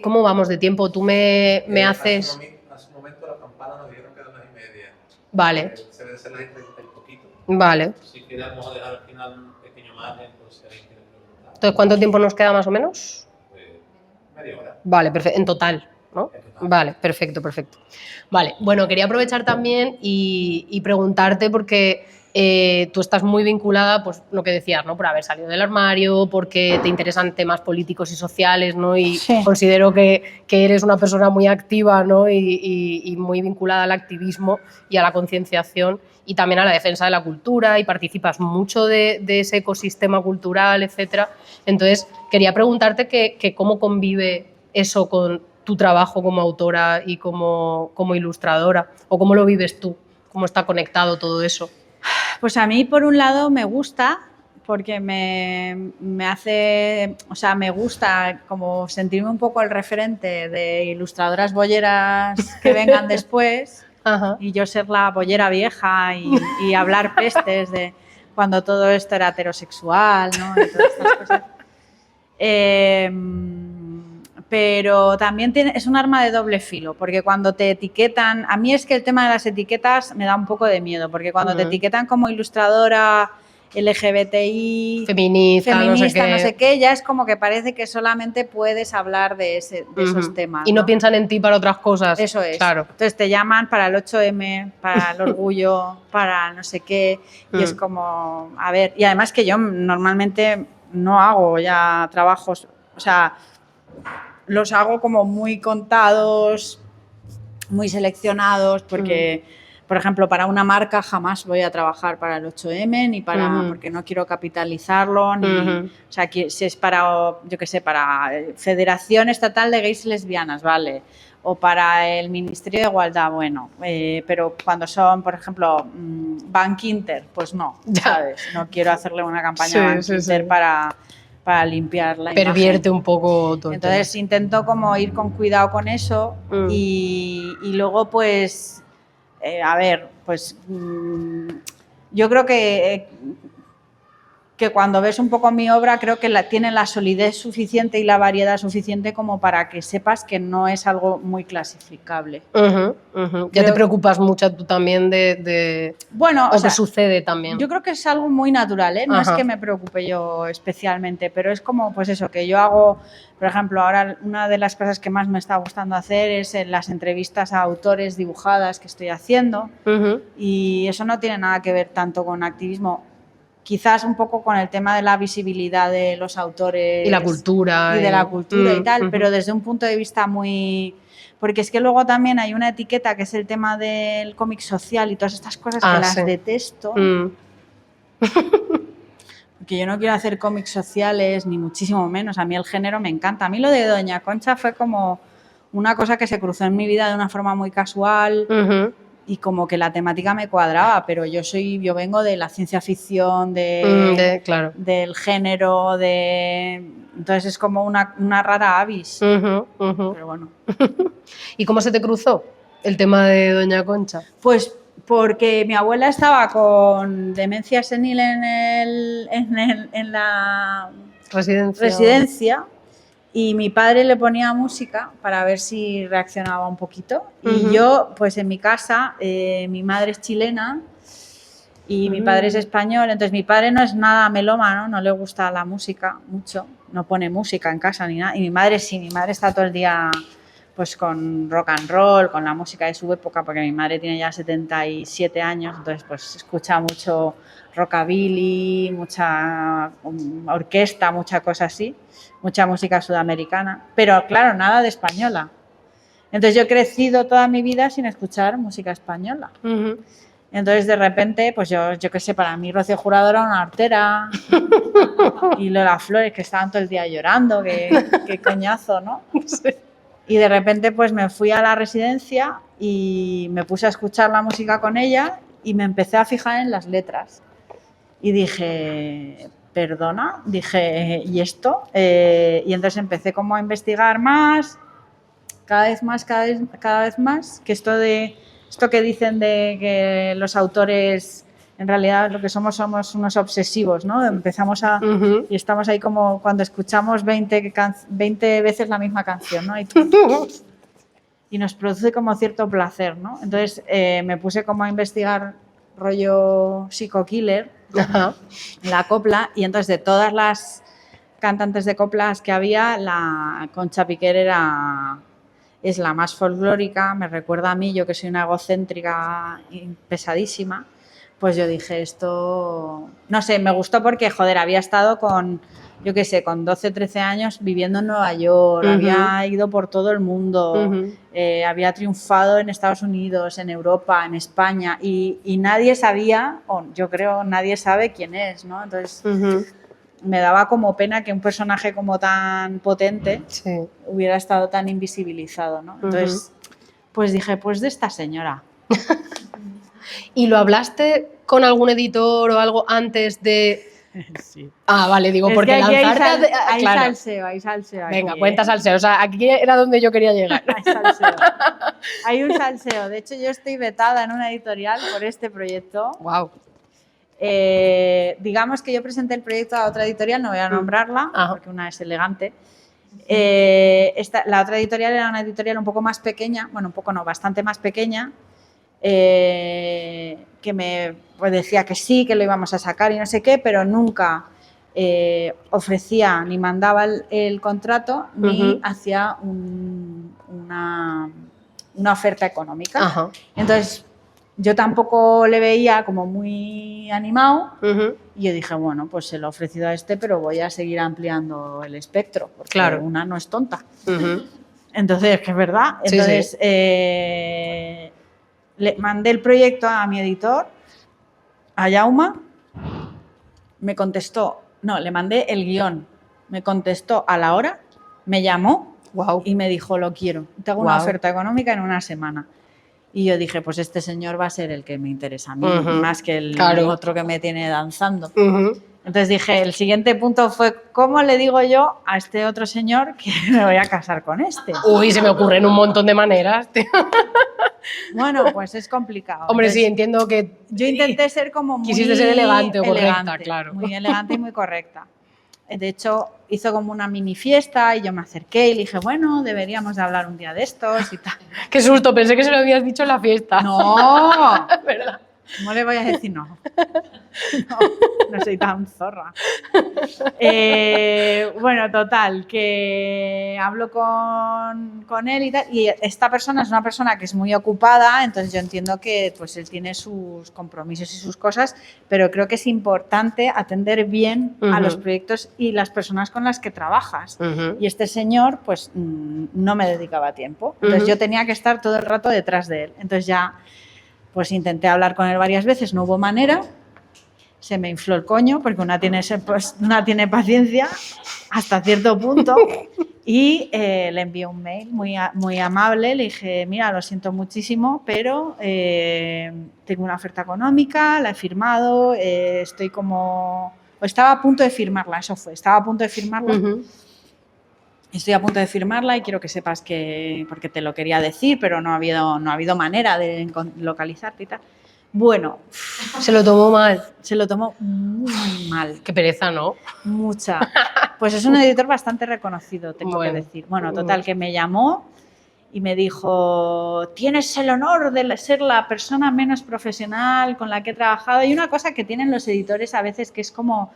¿Cómo vamos de tiempo? Tú me haces... Hace un momento la campana nos dijeron que era 1:30. Vale. Se debe ser las 1:30 y poquito. Vale. Si quieres, vamos a dejar al final un pequeño margen por si alguien quiere preguntar. Entonces, ¿cuánto tiempo nos queda más o menos? Media hora. Vale, perfecto. En total, ¿no? En total. Vale, perfecto, perfecto. Vale, bueno, quería aprovechar también y preguntarte porque tú estás muy vinculada, pues lo que decías, ¿no? Por haber salido del armario, porque te interesan temas políticos y sociales, ¿no? Y Sí. considero que eres una persona muy activa, ¿no? Y muy vinculada al activismo y a la concienciación y también a la defensa de la cultura y participas mucho de ese ecosistema cultural, etcétera. Entonces, quería preguntarte que cómo convive eso con tu trabajo como autora y como ilustradora, o cómo lo vives tú, cómo está conectado todo eso. Pues a mí, por un lado, me gusta porque me hace, o sea, me gusta como sentirme un poco el referente de ilustradoras bolleras que vengan después. Ajá. Y yo ser la bollera vieja y hablar pestes de cuando todo esto era heterosexual, ¿no? Y todas estas cosas. Pero también es un arma de doble filo, porque cuando te etiquetan, a mí es que el tema de las etiquetas me da un poco de miedo, porque cuando te etiquetan como ilustradora LGBTI, feminista, no sé qué, ya es como que parece que solamente puedes hablar de esos temas. Y no piensan en ti para otras cosas. Eso es. Claro. Entonces te llaman para el 8M, para el orgullo, para no sé qué, y es como, a ver, y además que yo normalmente no hago ya trabajos, o sea, los hago como muy contados, muy seleccionados, porque, por ejemplo, para una marca jamás voy a trabajar para el 8M, ni para, porque no quiero capitalizarlo, ni, o sea, si es para, yo qué sé, para Federación Estatal de Gays y Lesbianas, vale, o para el Ministerio de Igualdad, bueno, pero cuando son, por ejemplo, Bank Inter, pues no, ¿sabes? No quiero hacerle una campaña a Bank Inter para limpiar la pervierte imagen. Un poco todo. Entonces intento como ir con cuidado con eso y luego pues, a ver, pues yo creo que cuando ves un poco mi obra creo que tiene la solidez suficiente y la variedad suficiente como para que sepas que no es algo muy clasificable. Ya te preocupas mucho tú también de bueno, o sea, que sucede también. Yo creo que es algo muy natural, ¿eh? No es que me preocupe yo especialmente, pero es como, pues eso, que yo hago, por ejemplo, ahora una de las cosas que más me está gustando hacer es en las entrevistas a autores dibujadas que estoy haciendo y eso no tiene nada que ver tanto con activismo. Quizás un poco con el tema de la visibilidad de los autores y la cultura y de la cultura y tal, pero desde un punto de vista muy... Porque es que luego también hay una etiqueta que es el tema del cómic social y todas estas cosas que las detesto. Porque yo no quiero hacer cómics sociales ni muchísimo menos, a mí el género me encanta. A mí lo de Doña Concha fue como una cosa que se cruzó en mi vida de una forma muy casual y como que la temática me cuadraba, pero yo vengo de la ciencia ficción, claro. del género, entonces es como una rara avis. Pero bueno. ¿Y cómo se te cruzó el tema de Doña Concha? Pues porque mi abuela estaba con demencia senil en la residencia y mi padre le ponía música para ver si reaccionaba un poquito. Y yo, pues en mi casa, mi madre es chilena y mi padre es español, entonces mi padre no es nada melómano, no le gusta la música mucho, no pone música en casa ni nada, y mi madre sí, mi madre está todo el día pues con rock and roll, con la música de su época, porque mi madre tiene ya 77 años, entonces pues escucha mucho rockabilly, mucha orquesta, mucha cosa así, mucha música sudamericana, pero claro, nada de española. Entonces yo he crecido toda mi vida sin escuchar música española. Entonces de repente, pues yo qué sé, para mí Rocío Jurado era una hortera y Lola Flores, que estaban todo el día llorando, qué coñazo, ¿no? Y de repente pues me fui a la residencia y me puse a escuchar la música con ella y me empecé a fijar en las letras. Y dije, perdona, dije, ¿y esto? Y entonces empecé como a investigar más, cada vez más, que esto que dicen de que los autores en realidad lo que somos unos obsesivos, ¿no? Empezamos y estamos ahí como cuando escuchamos 20 veces la misma canción, ¿no? Y nos produce como cierto placer, ¿no? Entonces me puse como a investigar rollo psico-killer en la copla y entonces de todas las cantantes de coplas que había, la Concha Piquer es la más folclórica, me recuerda a mí, yo que soy una egocéntrica y pesadísima, pues yo dije esto, no sé, me gustó porque, joder, había estado con, yo qué sé, con 12, 13 años viviendo en Nueva York, había ido por todo el mundo, había triunfado en Estados Unidos, en Europa, en España, y nadie sabía, o yo creo nadie sabe quién es, ¿no? Entonces me daba como pena que un personaje como tan potente hubiera estado tan invisibilizado, ¿no? Entonces, pues dije, pues de esta señora. ¿Y lo hablaste con algún editor o algo antes de...? Sí. Ah, vale, digo, Es porque que aquí lanzarte... hay claro. salseo, hay salseo. Venga, Aquí, cuenta salseo. O sea, aquí era donde yo quería llegar. Hay salseo. Hay un salseo. De hecho, yo estoy vetada en una editorial por este proyecto. Wow. Digamos que yo presenté el proyecto a otra editorial, no voy a nombrarla, porque una es elegante. La otra editorial era una editorial un poco más pequeña, bueno, un poco no, bastante más pequeña, que me pues decía que sí, que lo íbamos a sacar y no sé qué, pero nunca ofrecía ni mandaba el contrato ni hacía una oferta económica. Entonces, yo tampoco le veía como muy animado y yo dije, bueno, pues se lo he ofrecido a este, pero voy a seguir ampliando el espectro, porque una no es tonta. Entonces, que es verdad. Entonces, le mandé el proyecto a mi editor, a Jauma, me contestó, no, le mandé el guión, me contestó a la hora, me llamó y me dijo, lo quiero, te hago una oferta económica en una semana. Y yo dije, pues este señor va a ser el que me interesa a mí, más que el otro que me tiene danzando. Entonces dije, el siguiente punto fue, ¿cómo le digo yo a este otro señor que me voy a casar con este? Uy, se me ocurren un montón de maneras. Bueno, pues es complicado. Hombre, entonces, sí, entiendo que... Yo intenté ser como muy... Quisiste ser elegante o correcta, claro. Muy elegante y muy correcta. De hecho, hizo como una mini fiesta y yo me acerqué y le dije, bueno, deberíamos de hablar un día de estos y tal. Qué susto, pensé que se lo habías dicho en la fiesta. No, ¿verdad? No le voy a decir no. No soy tan zorra. Bueno, total, que hablo con él y tal. Y esta persona es una persona que es muy ocupada, entonces yo entiendo que pues, él tiene sus compromisos y sus cosas, pero creo que es importante atender bien a los proyectos y las personas con las que trabajas. Y este señor, pues, no me dedicaba tiempo. Entonces yo tenía que estar todo el rato detrás de él. Entonces ya... Pues intenté hablar con él varias veces, no hubo manera, se me infló el coño porque una tiene paciencia hasta cierto punto y le envié un mail muy amable, le dije, mira, lo siento muchísimo, pero tengo una oferta económica, la he firmado, estoy como... Estaba a punto de firmarla, eso fue, estaba a punto de firmarla. Estoy a punto de firmarla y quiero que sepas que, porque te lo quería decir, pero no ha habido manera de localizarte y tal. Bueno. Se lo tomó mal. Se lo tomó muy mal. Qué pereza, ¿no? Mucha. Pues es un editor bastante reconocido, tengo que decir. Bueno, total, que me llamó y me dijo, tienes el honor de ser la persona menos profesional con la que he trabajado. Y una cosa que tienen los editores a veces que es como...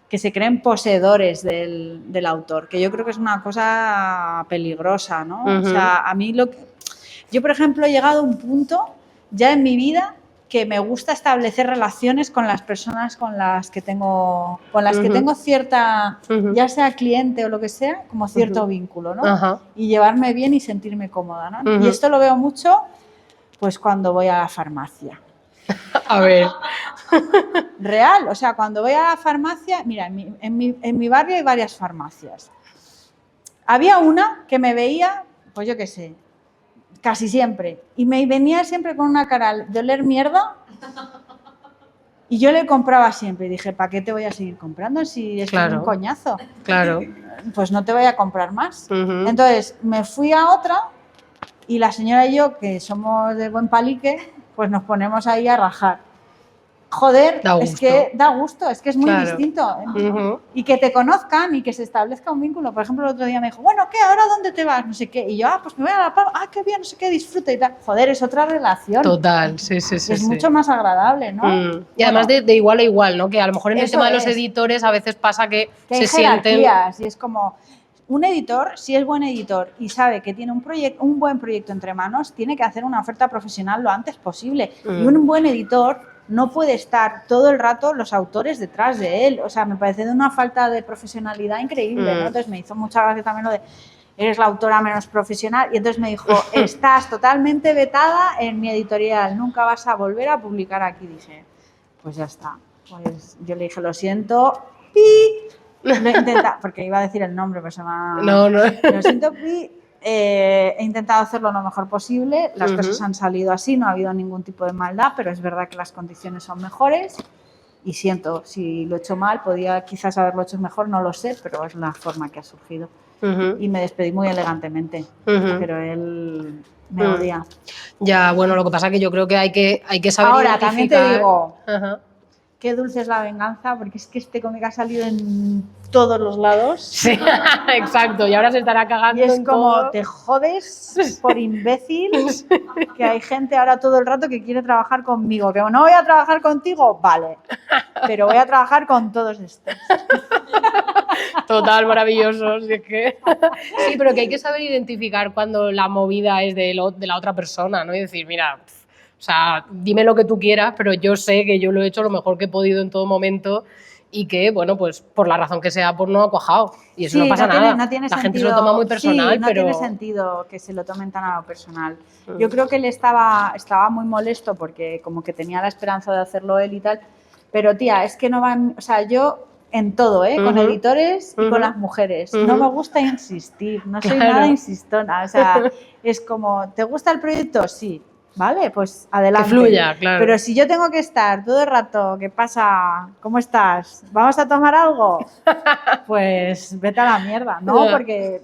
que se creen poseedores del autor, que yo creo que es una cosa peligrosa, ¿no? O sea, a mí yo, por ejemplo, he llegado a un punto ya en mi vida que me gusta establecer relaciones con las personas con las que tengo cierta, ya sea cliente o lo que sea, como cierto vínculo, ¿no? Y llevarme bien y sentirme cómoda, ¿no? Y esto lo veo mucho, pues, cuando voy a la farmacia. A ver. Real, o sea, cuando voy a la farmacia, mira, en mi barrio hay varias farmacias. Había una que me veía, pues yo qué sé, casi siempre, y me venía siempre con una cara de oler mierda y yo le compraba siempre y dije, ¿para qué te voy a seguir comprando si es un coñazo? Claro. Pues no te voy a comprar más. Entonces me fui a otra y la señora y yo, que somos de buen palique, pues nos ponemos ahí a rajar. joder, Da es gusto. que da gusto, es que es muy Claro. distinto. Ujú. Y que te conozcan y que se establezca un vínculo. Por ejemplo, el otro día me dijo, bueno, ¿qué? ¿Ahora dónde te vas? No sé qué. Y yo, pues me voy a La Palma. Qué bien, no sé qué, disfruta y tal. Joder, es otra relación. Total, sí, sí, sí. Es sí. mucho más agradable, ¿no? Y además Bueno, de igual a igual, ¿no? Que a lo mejor en el eso tema de los es. editores a veces pasa que Que hay se sienten... jerarquías y es como un editor, si es buen editor y sabe que tiene un buen proyecto entre manos, tiene que hacer una oferta profesional lo antes posible. Y un buen editor no puede estar todo el rato los autores detrás de él. O sea, me parece de una falta de profesionalidad increíble, ¿no? Entonces me hizo mucha gracia también lo de eres la autora menos profesional y entonces me dijo, estás totalmente vetada en mi editorial, nunca vas a volver a publicar aquí. Dije, pues ya está. Pues yo le dije, lo siento, pi. Lo he intentado, porque iba a decir el nombre, pero se me ha... No, no. Lo siento, pi. He intentado hacerlo lo mejor posible, las cosas han salido así, no ha habido ningún tipo de maldad, pero es verdad que las condiciones son mejores y siento, si lo he hecho mal, podía quizás haberlo hecho mejor, no lo sé, pero es la forma que ha surgido. Y me despedí muy elegantemente, pero él me odia. Ya, bueno, lo que pasa es que yo creo que hay que saber Ahora, identificar... también te digo, Ajá. qué dulce es la venganza, porque es que este cómic ha salido en todos los lados. Sí, exacto, y ahora se estará cagando Y es en como, todo. te jodes por imbécil, que hay gente ahora todo el rato que quiere trabajar conmigo. Que no voy a trabajar contigo, vale, pero voy a trabajar con todos estos. Total, maravilloso. Si es que... Sí, pero que hay que saber identificar cuando la movida es de la otra persona, ¿no? Y decir, mira, o sea, dime lo que tú quieras, pero yo sé que yo lo he hecho lo mejor que he podido en todo momento y que, bueno, pues por la razón que sea, pues no ha cuajado. Y eso no pasa nada. No tiene la sentido, gente se lo toma muy personal, sí, no pero... tiene sentido que se lo tomen tan a lo personal. Yo creo que él estaba muy molesto porque como que tenía la esperanza de hacerlo él y tal, pero tía, es que no va, o sea, yo en todo, con editores y con las mujeres, no me gusta insistir, no soy nada insistona, o sea, es como, ¿te gusta el proyecto? Sí. Vale, pues adelante. Que fluya, claro. Pero si yo tengo que estar todo el rato, ¿qué pasa? ¿Cómo estás? ¿Vamos a tomar algo? Pues vete a la mierda, ¿no? Porque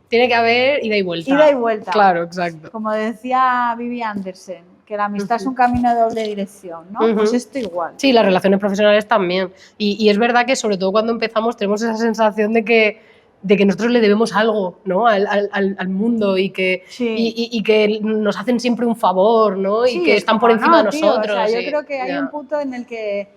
tiene que haber ida y vuelta. Ida y vuelta. Claro, exacto. Como decía Vivi Anderson, que la amistad es un camino de doble dirección, ¿no? Pues esto igual. Sí, las relaciones profesionales también. Y es verdad que sobre todo cuando empezamos tenemos esa sensación de que nosotros le debemos algo, ¿no? al mundo y que, y que nos hacen siempre un favor, ¿no? Sí, y que están por encima de nosotros. O sea, yo creo que hay un punto en el que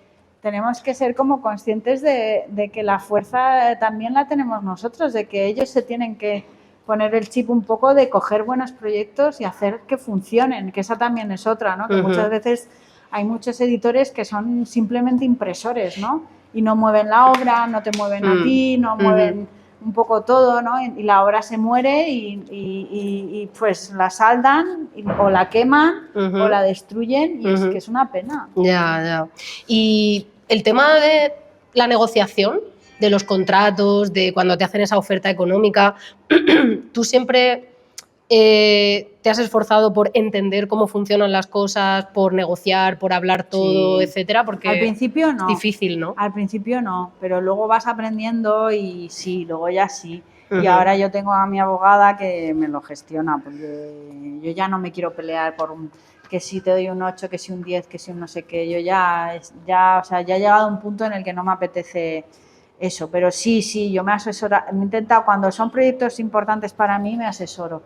tenemos que ser como conscientes de que la fuerza también la tenemos nosotros, de que ellos se tienen que poner el chip un poco de coger buenos proyectos y hacer que funcionen, que esa también es otra, ¿no? Que muchas veces hay muchos editores que son simplemente impresores, ¿no? Y no mueven la obra, no te mueven a ti, no mueven un poco todo, ¿no? Y la obra se muere y pues la saldan o la queman o la destruyen y es que es una pena. Ya. Y el tema de la negociación, de los contratos, de cuando te hacen esa oferta económica, tú siempre te has esforzado por entender cómo funcionan las cosas, por negociar, por hablar todo, etcétera, porque al principio no. Es difícil, ¿no? Al principio no, pero luego vas aprendiendo y sí, luego ya sí. Y ahora yo tengo a mi abogada que me lo gestiona, porque yo ya no me quiero pelear por que si te doy un 8, que si un 10, que si un no sé qué. Yo o sea, ya he llegado a un punto en el que no me apetece eso, pero sí, yo me he intentado, cuando son proyectos importantes para mí, me asesoro.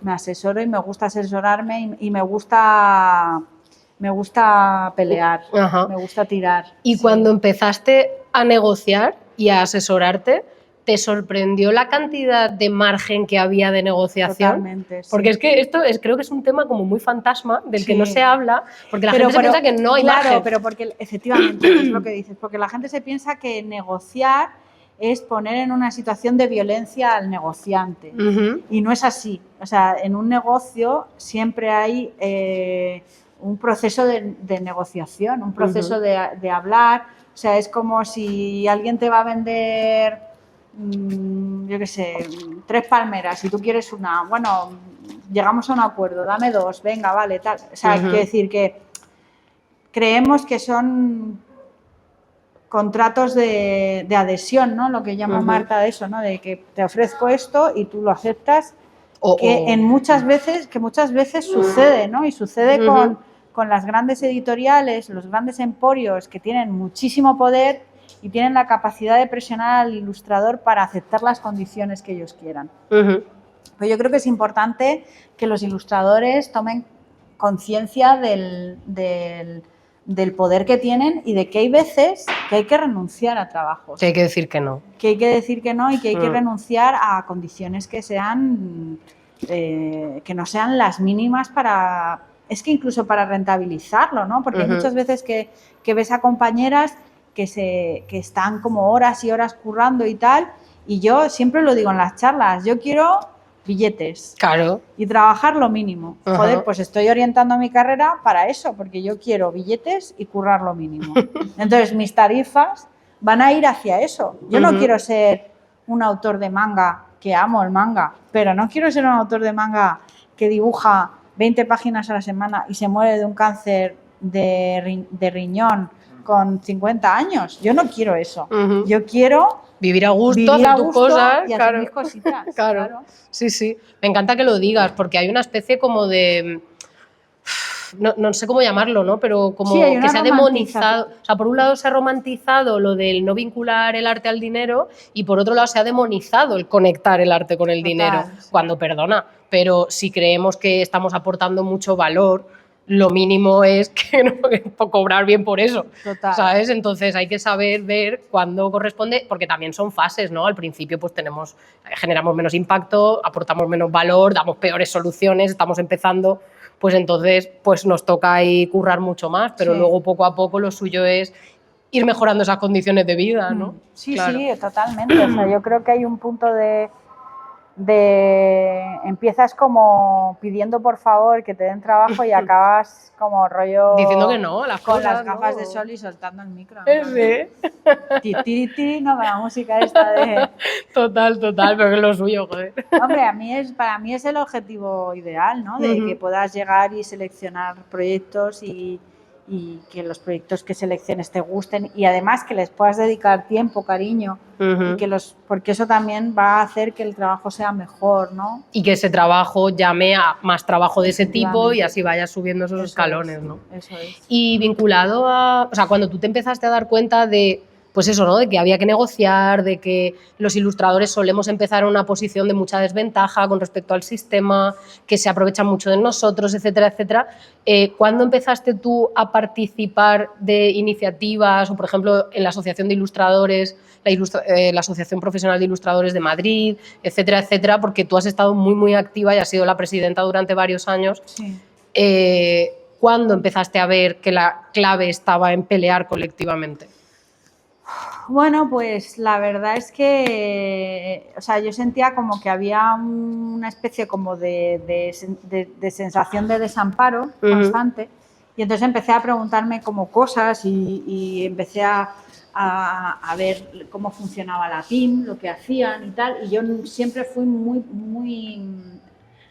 Me asesoro y me gusta asesorarme y me gusta pelear, me gusta tirar. Y cuando empezaste a negociar y a asesorarte, ¿te sorprendió la cantidad de margen que había de negociación? Totalmente, sí. Porque es que esto creo que es un tema como muy fantasma del que no se habla, porque la gente se piensa que no hay margen. Claro, pero porque efectivamente es lo que dices, porque la gente se piensa que negociar es poner en una situación de violencia al negociante. Y no es así. O sea, en un negocio siempre hay un proceso de negociación, un proceso de hablar. O sea, es como si alguien te va a vender, yo qué sé, 3 palmeras y tú quieres una. Bueno, llegamos a un acuerdo, dame 2, venga, vale, tal. O sea, quiero decir que creemos que son contratos de adhesión, ¿no? Lo que llama Marta eso, ¿no? De que te ofrezco esto y tú lo aceptas, que muchas veces sucede, ¿no? Y sucede con las grandes editoriales, los grandes emporios que tienen muchísimo poder y tienen la capacidad de presionar al ilustrador para aceptar las condiciones que ellos quieran. Ujú. Pero yo creo que es importante que los ilustradores tomen conciencia del poder que tienen y de que hay veces que hay que renunciar a trabajos. Que hay que decir que no. Que hay que decir que no y que hay que renunciar a condiciones que sean que no sean las mínimas para... Es que incluso para rentabilizarlo, ¿no? Porque hay muchas veces que ves a compañeras que están como horas y horas currando y tal, y yo siempre lo digo en las charlas, yo quiero billetes. Claro. Y trabajar lo mínimo. Ajá. Joder, pues estoy orientando mi carrera para eso, porque yo quiero billetes y currar lo mínimo. Entonces, mis tarifas van a ir hacia eso. Yo no quiero ser un autor de manga, que amo el manga, pero no quiero ser un autor de manga que dibuja 20 páginas a la semana y se muere de un cáncer de riñón con 50 años. Yo no quiero eso. Yo quiero vivir a gusto, hacer tus cosas, y hacer mis cositas. Claro. Sí, sí. Me encanta que lo digas, porque hay una especie como de... No sé cómo llamarlo, ¿no? Pero como Sí, que se ha demonizado. O sea, por un lado se ha romantizado lo del no vincular el arte al dinero y por otro lado se ha demonizado el conectar el arte con el dinero. Sí. Cuando, perdona, pero si creemos que estamos aportando mucho valor, lo mínimo es que no cobrar bien por eso. Total. ¿Sabes? Entonces hay que saber ver cuándo corresponde, porque también son fases, ¿no? Al principio pues generamos menos impacto, aportamos menos valor, damos peores soluciones, estamos empezando, pues entonces pues nos toca ahí currar mucho más, pero luego poco a poco lo suyo es ir mejorando esas condiciones de vida, ¿no? Sí, claro. Sí, totalmente. O sea, yo creo que hay un punto de empiezas como pidiendo por favor que te den trabajo y acabas como rollo diciendo que no, las con cosas, las gafas ¿no? de sol y soltando el micro, ¿no? Sí. Ti, no, con la música esta de... Total, pero que es lo suyo, joder. Hombre, para mí es el objetivo ideal, ¿no? De que puedas llegar y seleccionar proyectos y que los proyectos que selecciones te gusten y además que les puedas dedicar tiempo, cariño, y que porque eso también va a hacer que el trabajo sea mejor, ¿no? Y que ese trabajo llame a más trabajo de ese tipo y así vayas subiendo esos escalones, ¿no? Eso es. Y vinculado a... O sea, cuando tú te empezaste a dar cuenta de... Pues eso, ¿no? De que había que negociar, de que los ilustradores solemos empezar en una posición de mucha desventaja con respecto al sistema, que se aprovechan mucho de nosotros, etcétera, etcétera. ¿Cuándo empezaste tú a participar de iniciativas o, por ejemplo, en la Asociación de Ilustradores, la Asociación Profesional de Ilustradores de Madrid, etcétera, etcétera? Porque tú has estado muy, muy activa y has sido la presidenta durante varios años. Sí. ¿Cuándo empezaste a ver que la clave estaba en pelear colectivamente? Bueno, pues la verdad es que, o sea, yo sentía como que había una especie como de sensación de desamparo constante y entonces empecé a preguntarme como cosas y empecé a ver cómo funcionaba la PIM, lo que hacían y tal, y yo siempre fui muy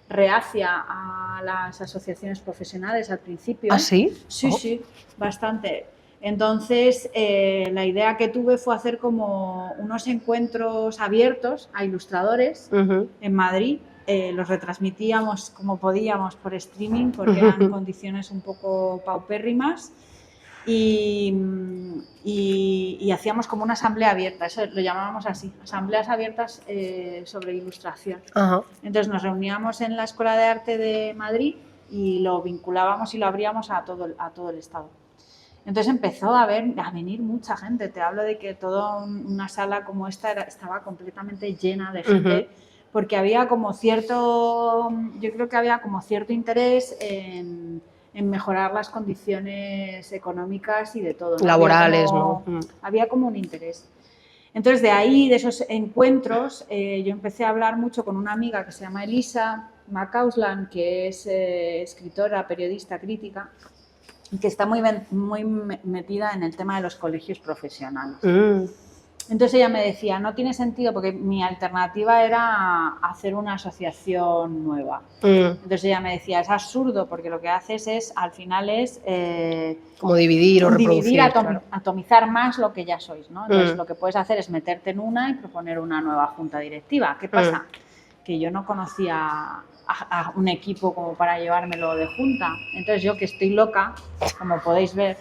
reacia a las asociaciones profesionales al principio. ¿Ah, sí? Sí, sí, bastante. Entonces, la idea que tuve fue hacer como unos encuentros abiertos a ilustradores en Madrid. Los retransmitíamos como podíamos por streaming porque eran condiciones un poco paupérrimas y hacíamos como una asamblea abierta, eso lo llamábamos así, asambleas abiertas sobre ilustración. Entonces nos reuníamos en la Escuela de Arte de Madrid y lo vinculábamos y lo abríamos a todo el Estado. Entonces empezó a venir mucha gente. Te hablo de que toda una sala como esta estaba completamente llena de gente, porque había como yo creo que había como cierto interés en mejorar las condiciones económicas y de todo, ¿no? Laborales, Había como un interés. Entonces de ahí, de esos encuentros, yo empecé a hablar mucho con una amiga que se llama Elisa McCausland, que es escritora, periodista, crítica, que está muy metida en el tema de los colegios profesionales. Entonces ella me decía, no tiene sentido, porque mi alternativa era hacer una asociación nueva. Entonces ella me decía, es absurdo, porque lo que haces al final es... como dividir o reproducir. Atomizar más lo que ya sois, ¿no? Entonces lo que puedes hacer es meterte en una y proponer una nueva junta directiva. ¿Qué pasa? que yo no conocía a un equipo como para llevármelo de junta. Entonces yo, que estoy loca, como podéis ver,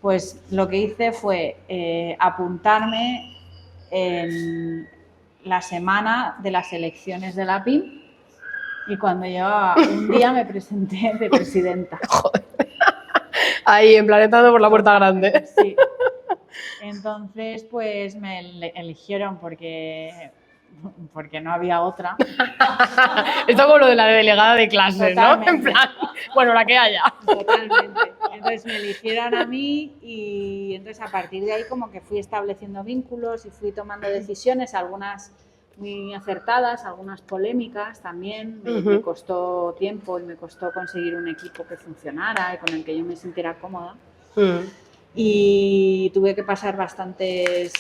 pues lo que hice fue apuntarme en la semana de las elecciones de la PIM y cuando llevaba un día me presenté de presidenta. Joder. Ahí, en plan, entrando por la puerta grande. Sí. Entonces, pues me eligieron porque no había otra. Esto como lo de la delegada de clases, Totalmente. ¿no? En plan, bueno, la que haya. Totalmente. Entonces me eligieron a mí y entonces a partir de ahí como que fui estableciendo vínculos y fui tomando decisiones, algunas muy acertadas, algunas polémicas también. Me costó tiempo y me costó conseguir un equipo que funcionara y con el que yo me sintiera cómoda. Y tuve que pasar bastantes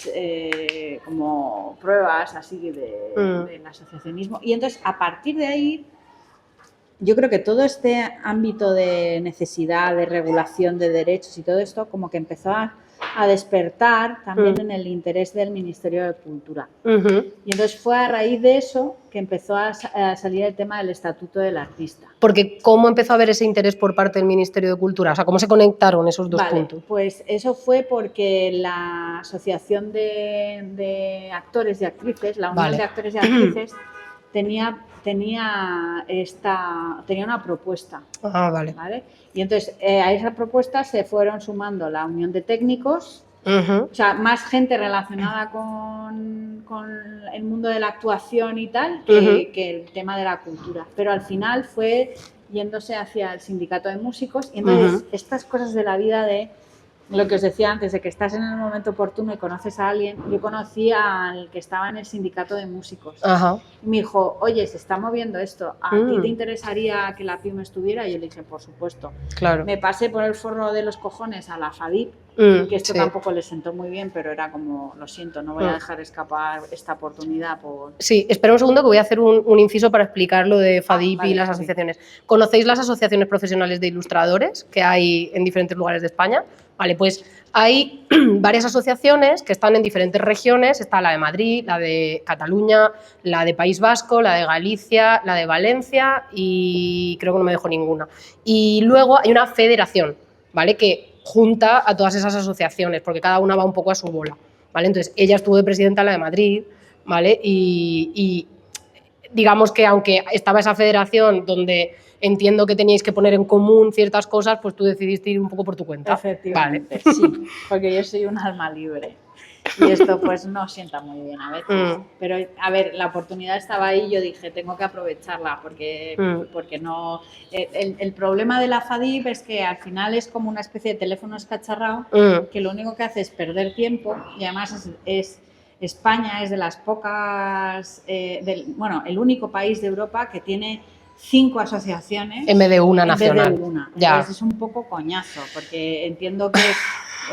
como pruebas así del asociacionismo. Y entonces, a partir de ahí, yo creo que todo este ámbito de necesidad, de regulación de derechos y todo esto, como que empezó a despertar también en el interés del Ministerio de Cultura. Y entonces fue a raíz de eso que empezó a salir el tema del Estatuto del Artista. Porque ¿cómo empezó a haber ese interés por parte del Ministerio de Cultura? O sea, ¿cómo se conectaron esos dos puntos? Pues eso fue porque la Asociación de Actores y Actrices, la Unión de Actores y Actrices, tenía una propuesta. ¿Vale? Y entonces a esa propuesta se fueron sumando la Unión de Técnicos, o sea, más gente relacionada con el mundo de la actuación y tal, que el tema de la cultura. Pero al final fue yéndose hacia el sindicato de músicos y entonces estas cosas de la vida de lo que os decía antes, de que estás en el momento oportuno y conoces a alguien. Yo conocí al que estaba en el sindicato de músicos. Y me dijo, oye, se está moviendo esto, ¿a ti te interesaría que la PIM estuviera? Y yo le dije, por supuesto. Claro. Me pasé por el forro de los cojones a la FADIP, que esto tampoco le sentó muy bien, pero era como, lo siento, no voy a dejar escapar esta oportunidad por... Sí, espera un segundo que voy a hacer un inciso para explicar lo de FADIP y las asociaciones. ¿Conocéis las asociaciones profesionales de ilustradores que hay en diferentes lugares de España? Vale, pues hay varias asociaciones que están en diferentes regiones. Está la de Madrid, la de Cataluña, la de País Vasco, la de Galicia, la de Valencia y creo que no me dejo ninguna. Y luego hay una federación, ¿vale?, que junta a todas esas asociaciones porque cada una va un poco a su bola, ¿vale? Entonces ella estuvo de presidenta en la de Madrid, ¿vale? Y digamos que aunque estaba esa federación donde entiendo que teníais que poner en común ciertas cosas, pues tú decidiste ir un poco por tu cuenta. Efectivamente, sí, porque yo soy un alma libre y esto pues no sienta muy bien a veces. Pero a ver, la oportunidad estaba ahí y yo dije, tengo que aprovecharla porque no... El problema de la FADIP es que al final es como una especie de teléfono escacharrado que lo único que hace es perder tiempo y además España es de las pocas... el único país de Europa que tiene 5 asociaciones en vez de una nacional. En vez de una. Entonces es un poco coñazo, porque entiendo que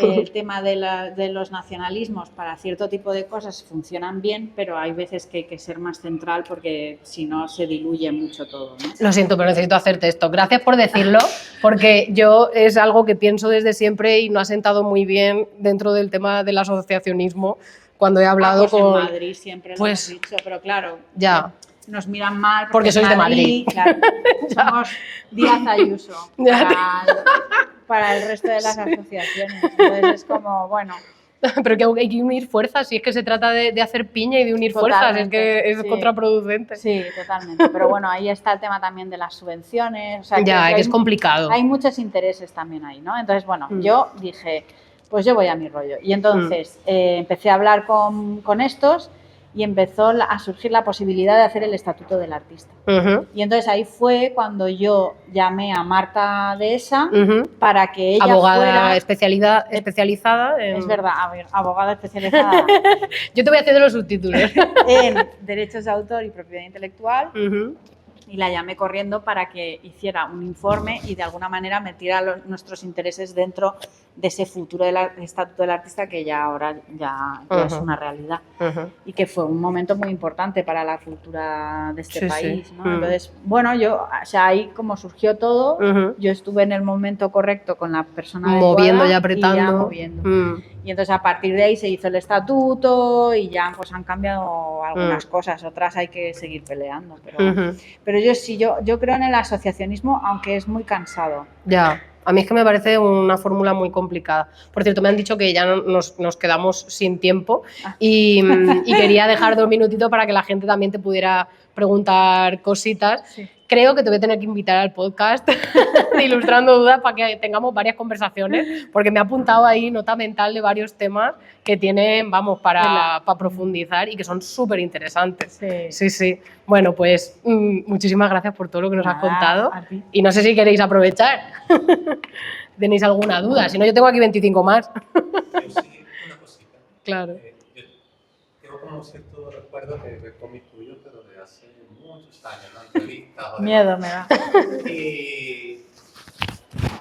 el tema de los nacionalismos para cierto tipo de cosas funcionan bien, pero hay veces que hay que ser más central porque si no se diluye mucho todo, ¿no? Lo siento, pero necesito hacerte esto. Gracias por decirlo, porque yo es algo que pienso desde siempre y no ha sentado muy bien dentro del tema del asociacionismo cuando he hablado pues con... en Madrid siempre lo hemos dicho, pero claro... Ya. Nos miran mal porque sois de Madrid. Claro, somos Díaz Ayuso para el resto de las asociaciones. Entonces es como, bueno... Pero que hay que unir fuerzas, y es que se trata de hacer piña y de unir fuerzas, es que es contraproducente. Sí, totalmente. Pero bueno, ahí está el tema también de las subvenciones. O sea, que es complicado. Hay muchos intereses también ahí, ¿no? Entonces, bueno, yo dije, pues yo voy a mi rollo. Y entonces empecé a hablar con estos y empezó a surgir la posibilidad de hacer el Estatuto del Artista. Y entonces ahí fue cuando yo llamé a Marta Dehesa para que ella abogada especializada en... Es verdad, abogada especializada. Yo te voy haciendo los subtítulos. En derechos de autor y propiedad intelectual. Y la llamé corriendo para que hiciera un informe y de alguna manera metiera nuestros intereses dentro de ese futuro del estatuto del artista que ya ahora ya es una realidad. Y que fue un momento muy importante para la cultura de este país, ¿no? Entonces, bueno, o sea, ahí como surgió todo, yo estuve en el momento correcto con la persona moviendo y adecuada apretando. Y ya moviendo. Y entonces a partir de ahí se hizo el estatuto y ya pues han cambiado algunas cosas, otras hay que seguir peleando. Pero yo sí, yo creo en el asociacionismo, aunque es muy cansado. Ya. A mí es que me parece una fórmula muy complicada. Por cierto, me han dicho que ya nos quedamos sin tiempo y quería dejar 2 minutitos para que la gente también te pudiera preguntar cositas. Sí. Creo que te voy a tener que invitar al podcast de Ilustrando Dudas para que tengamos varias conversaciones, porque me ha apuntado ahí nota mental de varios temas que tienen, vamos, para profundizar y que son súper interesantes. Sí. Bueno, pues muchísimas gracias por todo lo que nos has contado. Y no sé si queréis aprovechar. ¿Tenéis alguna duda? Si no, yo tengo aquí 25 más. Yo sí, una cosita. Claro. Yo tengo como cierto recuerdo de cómics tuyos, pero de hace muchos años, ¿no? Entrevistas. Miedo me da. Y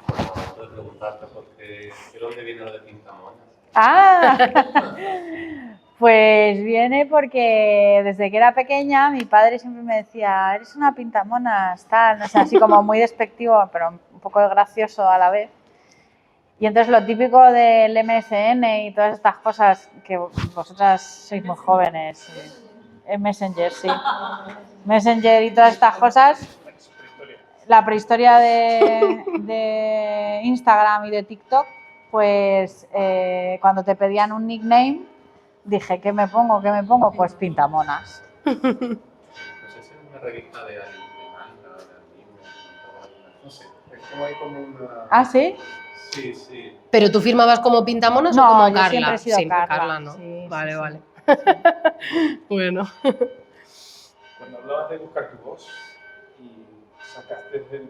bueno, puedo preguntarte porque ¿de dónde viene lo de Pintamonas? Pues viene porque desde que era pequeña mi padre siempre me decía, eres una pintamonas, tal, no sé, así como muy despectivo, pero un poco gracioso a la vez. Y entonces lo típico del MSN y todas estas cosas, que vosotras sois muy jóvenes, Messenger, sí. Messenger y todas estas cosas, la prehistoria de Instagram y de TikTok, pues cuando te pedían un nickname, dije, ¿qué me pongo? Pues Pintamonas. No sé si es una revista de manga, de anime, no sé, es como hay como una... ¿Ah, sí? Sí. ¿Pero tú firmabas como Pintamonas o como Carla? No, yo siempre he sido Carla. ¿no? Sí, vale. Sí. Bueno. Cuando hablabas de buscar tu voz y sacaste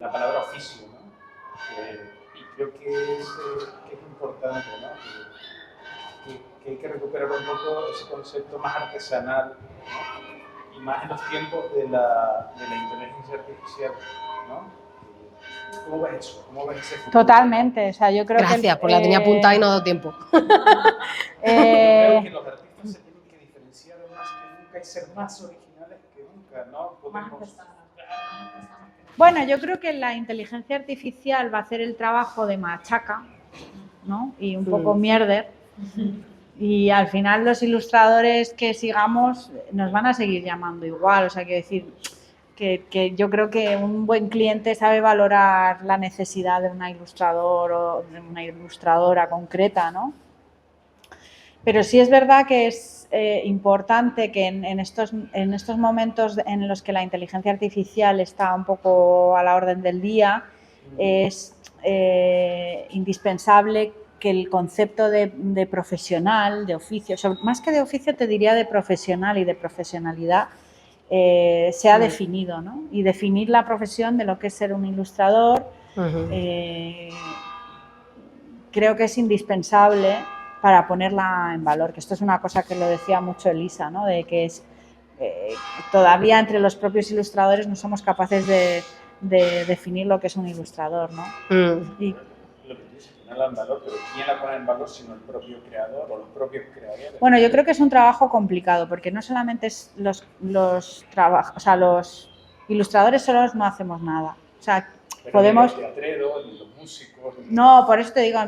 la palabra oficio, ¿no? Y creo que es importante, ¿no? Que hay que recuperar un poco ese concepto más artesanal, ¿no? Y más en los tiempos de la inteligencia artificial, ¿no? ¿Cómo ves eso? ¿Cómo ves ese futuro? Totalmente, o sea, yo creo Gracias, pues la tenía apuntada y no ha dado tiempo. Yo creo que los artistas se tienen que diferenciar más que nunca y ser más originales que nunca, ¿no? Bueno, yo creo que la inteligencia artificial va a hacer el trabajo de machaca, ¿no? Y un poco mierder. Y al final los ilustradores que sigamos nos van a seguir llamando igual, o sea, quiero decir que yo creo que un buen cliente sabe valorar la necesidad de un ilustrador o de una ilustradora concreta, ¿no? Pero sí es verdad que es importante que en estos momentos en los que la inteligencia artificial está un poco a la orden del día, es indispensable que el concepto de profesional, de oficio, más que de oficio te diría de profesional y de profesionalidad, sea definido, ¿no? Y definir la profesión de lo que es ser un ilustrador, creo que es indispensable para ponerla en valor, que esto es una cosa que lo decía mucho Elisa, ¿no? De que es todavía entre los propios ilustradores no somos capaces de definir lo que es un ilustrador, ¿no? Y lo que dices, ponerla en valor, pero ¿quién la pone en valor sino el propio creador o los propios creadores? Bueno, yo creo que es un trabajo complicado, porque no solamente es los ilustradores solos no hacemos nada. O sea, pero podemos... Los teatreros, los músicos... No, por eso te digo,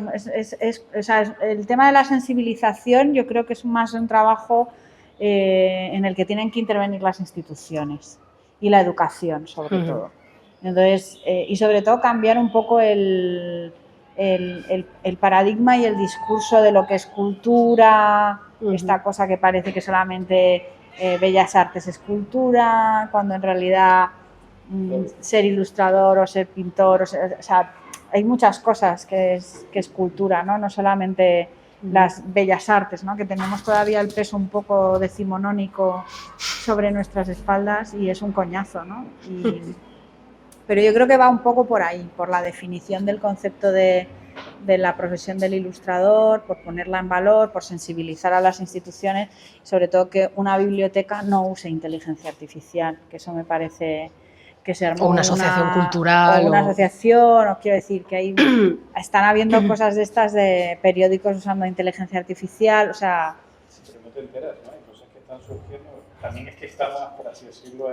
el tema de la sensibilización yo creo que es más un trabajo en el que tienen que intervenir las instituciones y la educación, sobre todo. Entonces, y sobre todo cambiar un poco el paradigma y el discurso de lo que es cultura, esta cosa que parece que solamente bellas artes es cultura, cuando en realidad ser ilustrador o ser pintor, o sea, hay muchas cosas que es cultura, ¿no? No solamente las bellas artes, ¿no? Que tenemos todavía el peso un poco decimonónico sobre nuestras espaldas y es un coñazo, ¿no? Pero yo creo que va un poco por ahí, por la definición del concepto de la profesión del ilustrador, por ponerla en valor, por sensibilizar a las instituciones, sobre todo que una biblioteca no use inteligencia artificial, que eso me parece que se armó O una asociación cultural. o una asociación, os quiero decir que hay, están habiendo cosas de estas de periódicos usando inteligencia artificial, o sea... Pero no te enteras, ¿no? Hay cosas que están surgiendo. También es que estamos, por así decirlo,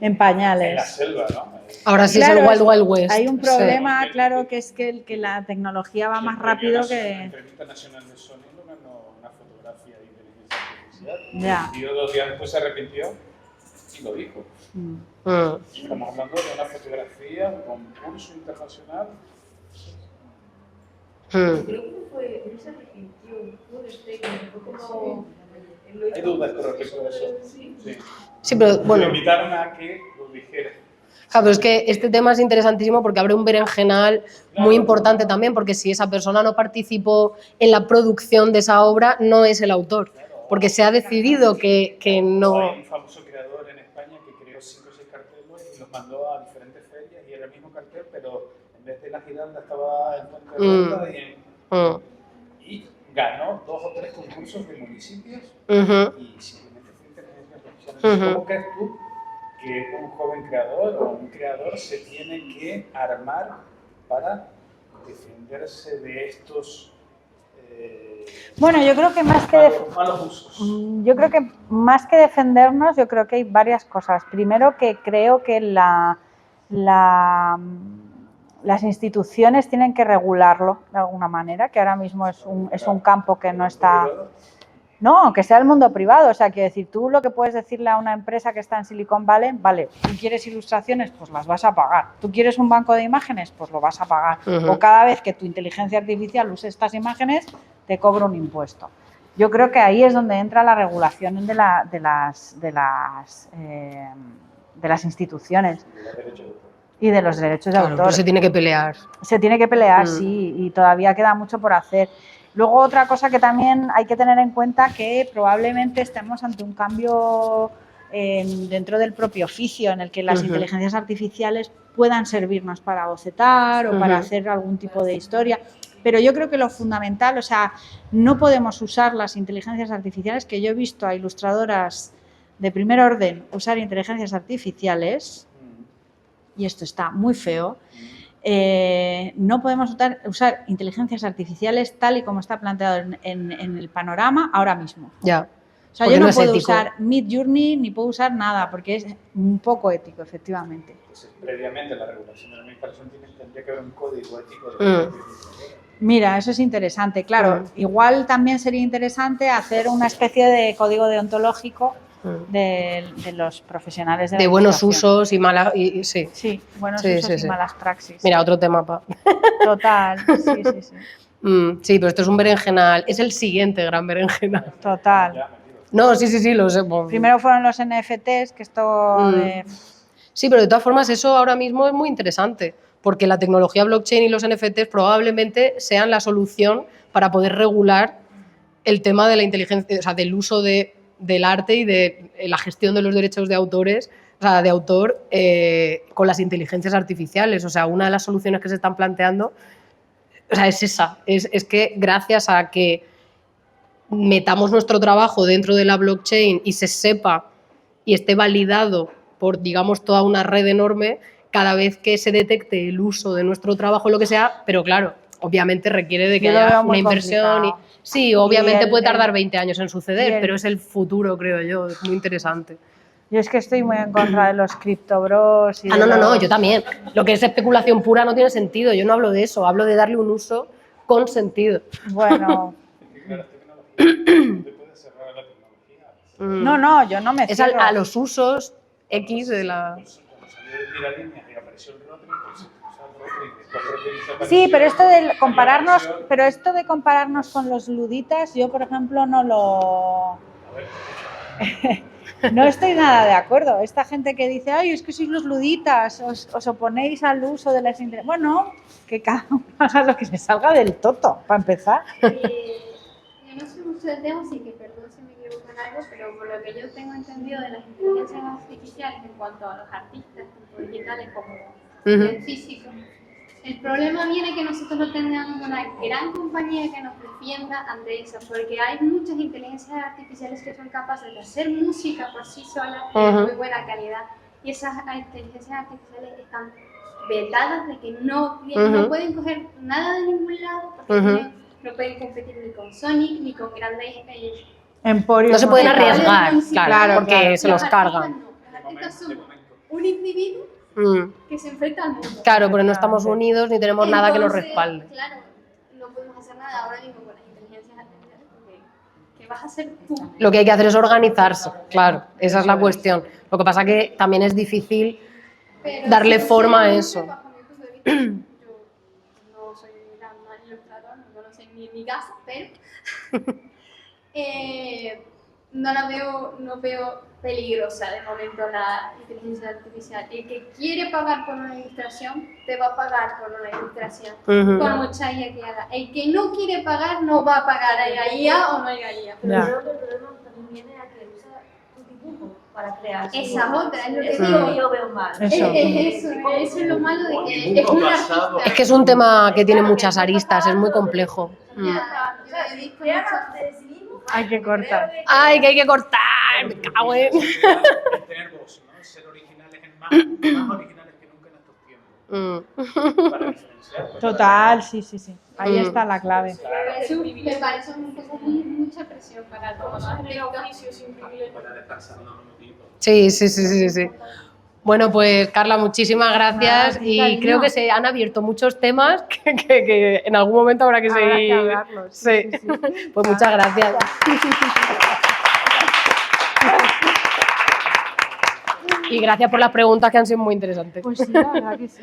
en pañales. En la selva, ¿no? Ahora sí Claro, es el Wild Wild West. hay un Sí. problema, claro, que es que la tecnología va más rápido El que... Premio Internacional de Sonido ganó una fotografía de inteligencia artificial. Ya. Y el tío 2 días después se arrepintió y lo dijo. Estamos hablando de una fotografía, un concurso internacional. Creo que fue, no se arrepintió, fue como... Hay dudas con respecto a eso. Sí, pero bueno. Lo invitaron a que lo dijera. Claro, pero es que este tema es interesantísimo porque abre un berenjenal muy importante también, porque si esa persona no participó en la producción de esa obra, no es el autor, porque se ha decidido que no... Hay un famoso creador en España que creó 5 o 6 carteles y los mandó a diferentes ferias y era el mismo cartel, pero en vez de la Giralda estaba en Fuente Ronda y ganó 2 o 3 concursos de municipios y simplemente fue inteligencia artificial. ¿Cómo crees tú que un joven creador o un creador se tiene que armar para defenderse de estos Bueno, yo creo que más que malos usos? Yo creo que más que defendernos, yo creo que hay varias cosas. Primero, que creo que las instituciones tienen que regularlo de alguna manera, que ahora mismo es un campo que no está... No, que sea el mundo privado. O sea, quiero decir, tú lo que puedes decirle a una empresa que está en Silicon Valley, vale, tú quieres ilustraciones, pues las vas a pagar. Tú quieres un banco de imágenes, pues lo vas a pagar. O cada vez que tu inteligencia artificial use estas imágenes, te cobra un impuesto. Yo creo que ahí es donde entra la regulación de las instituciones y de los derechos de Claro, autor. pero se tiene que pelear. Se tiene que pelear, sí, y todavía queda mucho por hacer. Luego, otra cosa que también hay que tener en cuenta, que probablemente estemos ante un cambio dentro del propio oficio, en el que las inteligencias artificiales puedan servirnos para bocetar o para hacer algún tipo de historia. Pero yo creo que lo fundamental, o sea, no podemos usar las inteligencias artificiales, que yo he visto a ilustradoras de primer orden usar inteligencias artificiales, y esto está muy feo. No podemos usar inteligencias artificiales tal y como está planteado en el panorama ahora mismo. Ya. O sea, Porque yo no es puedo ético. usar Midjourney ni puedo usar nada, porque es un poco ético, efectivamente. Entonces, previamente la regulación de la administración tendría que haber un código ético de Mira, eso es interesante. Claro, igual también sería interesante hacer una especie de código deontológico de los profesionales de buenos usos y malas... sí. Sí, buenos Sí, usos sí. y malas praxis. Mira, otro tema. Total, sí. Sí, pero esto es un berenjenal. Es el siguiente gran berenjenal. Total. No, sí, lo sé. Primero fueron los NFTs, que esto... Sí, pero de todas formas eso ahora mismo es muy interesante, porque la tecnología blockchain y los NFTs probablemente sean la solución para poder regular el tema de la inteligencia, o sea, del uso del arte y de la gestión de los derechos de autores, o sea, de autor con las inteligencias artificiales. O sea, una de las soluciones que se están planteando, o sea, es esa, es que gracias a que metamos nuestro trabajo dentro de la blockchain y se sepa y esté validado por, digamos, toda una red enorme, cada vez que se detecte el uso de nuestro trabajo, lo que sea, pero claro, obviamente requiere de que haya una inversión. Y, sí, obviamente puede tardar 20 años en suceder, pero es el futuro, creo yo, es muy interesante. Yo es que estoy muy en contra de los criptobros. No, yo también. Lo que es especulación pura no tiene sentido, yo no hablo de eso, hablo de darle un uso con sentido. Bueno... No, yo no me es cierro. a los usos X de la... Sí, pero esto de compararnos con los luditas, yo por ejemplo no lo... No estoy nada de acuerdo. Esta gente que dice, ay, es que sois los luditas, os oponéis al uso de las... Bueno, que cada uno haga lo que le salga del toto, para empezar. Yo no sé mucho del tema, así que perdón si me equivoco en algo, pero por lo que yo tengo entendido de las inteligencias artificiales en cuanto a los artistas, tanto digitales como físicos, el problema viene que nosotros no tengamos una gran compañía que nos defienda ante eso, porque hay muchas inteligencias artificiales que son capaces de hacer música por sí solas de muy buena calidad, y esas inteligencias artificiales están vetadas de que no Ujú. pueden coger nada de ningún lado, porque Ujú. no pueden competir ni con Sonic, ni con grandes Emporios No se pueden musicales. arriesgar, municipales. claro, porque claro. se los artistas cargan. no, los artistas De son momento. un individuo Mm. que se enfrenta al mundo. Claro, porque no estamos unidos ni tenemos nada que nos Entonces, respalde. Claro, no podemos hacer nada ahora mismo con las inteligencias artificiales porque ¿qué vas a hacer tú? Lo que hay que hacer es organizarse, claro, esa es la cuestión. Lo que pasa que también es difícil Pero darle forma a sinceramente, eso. bajo mi punto de vista, yo no soy gran ilustrador, no conocen ni en mi casa, pero no veo peligrosa de momento la inteligencia artificial. El que quiere pagar por una ilustración, te va a pagar por una ilustración, Ujú. por mucha IA que haga. El que no quiere pagar, no va a pagar, haya IA o no haya IA. Pero Ya. creo que el problema también viene a que usa tu dibujo para crear. Esa es otra, es lo que Eso digo. es lo que yo veo mal. Eso es lo malo de que es un artista. Es que es un tema que tiene muchas aristas, es muy complejo. Mm. Ya, yo he visto muchas- Hay que cortar. ¡Ay, que hay que cortar! ¡Me cago en! Es tener voz, ¿no? Ser originales más originales que nunca en estos tiempos. Mm. Para diferenciar. Total, sí, sí, sí. Ahí Mm. está la clave. Me parece un poco mucha presión para todos los artistas. Para descansar unos minutitos. Sí, sí, sí, sí, sí. Bueno, pues Carla, muchísimas gracias Nada, y cariño. creo que se han abierto muchos temas que en algún momento habrá que Habrá seguir. que hablarlos, Sí. sí, sí. Pues muchas gracias. Y gracias por las preguntas que han sido muy interesantes. Pues sí, la verdad que sí.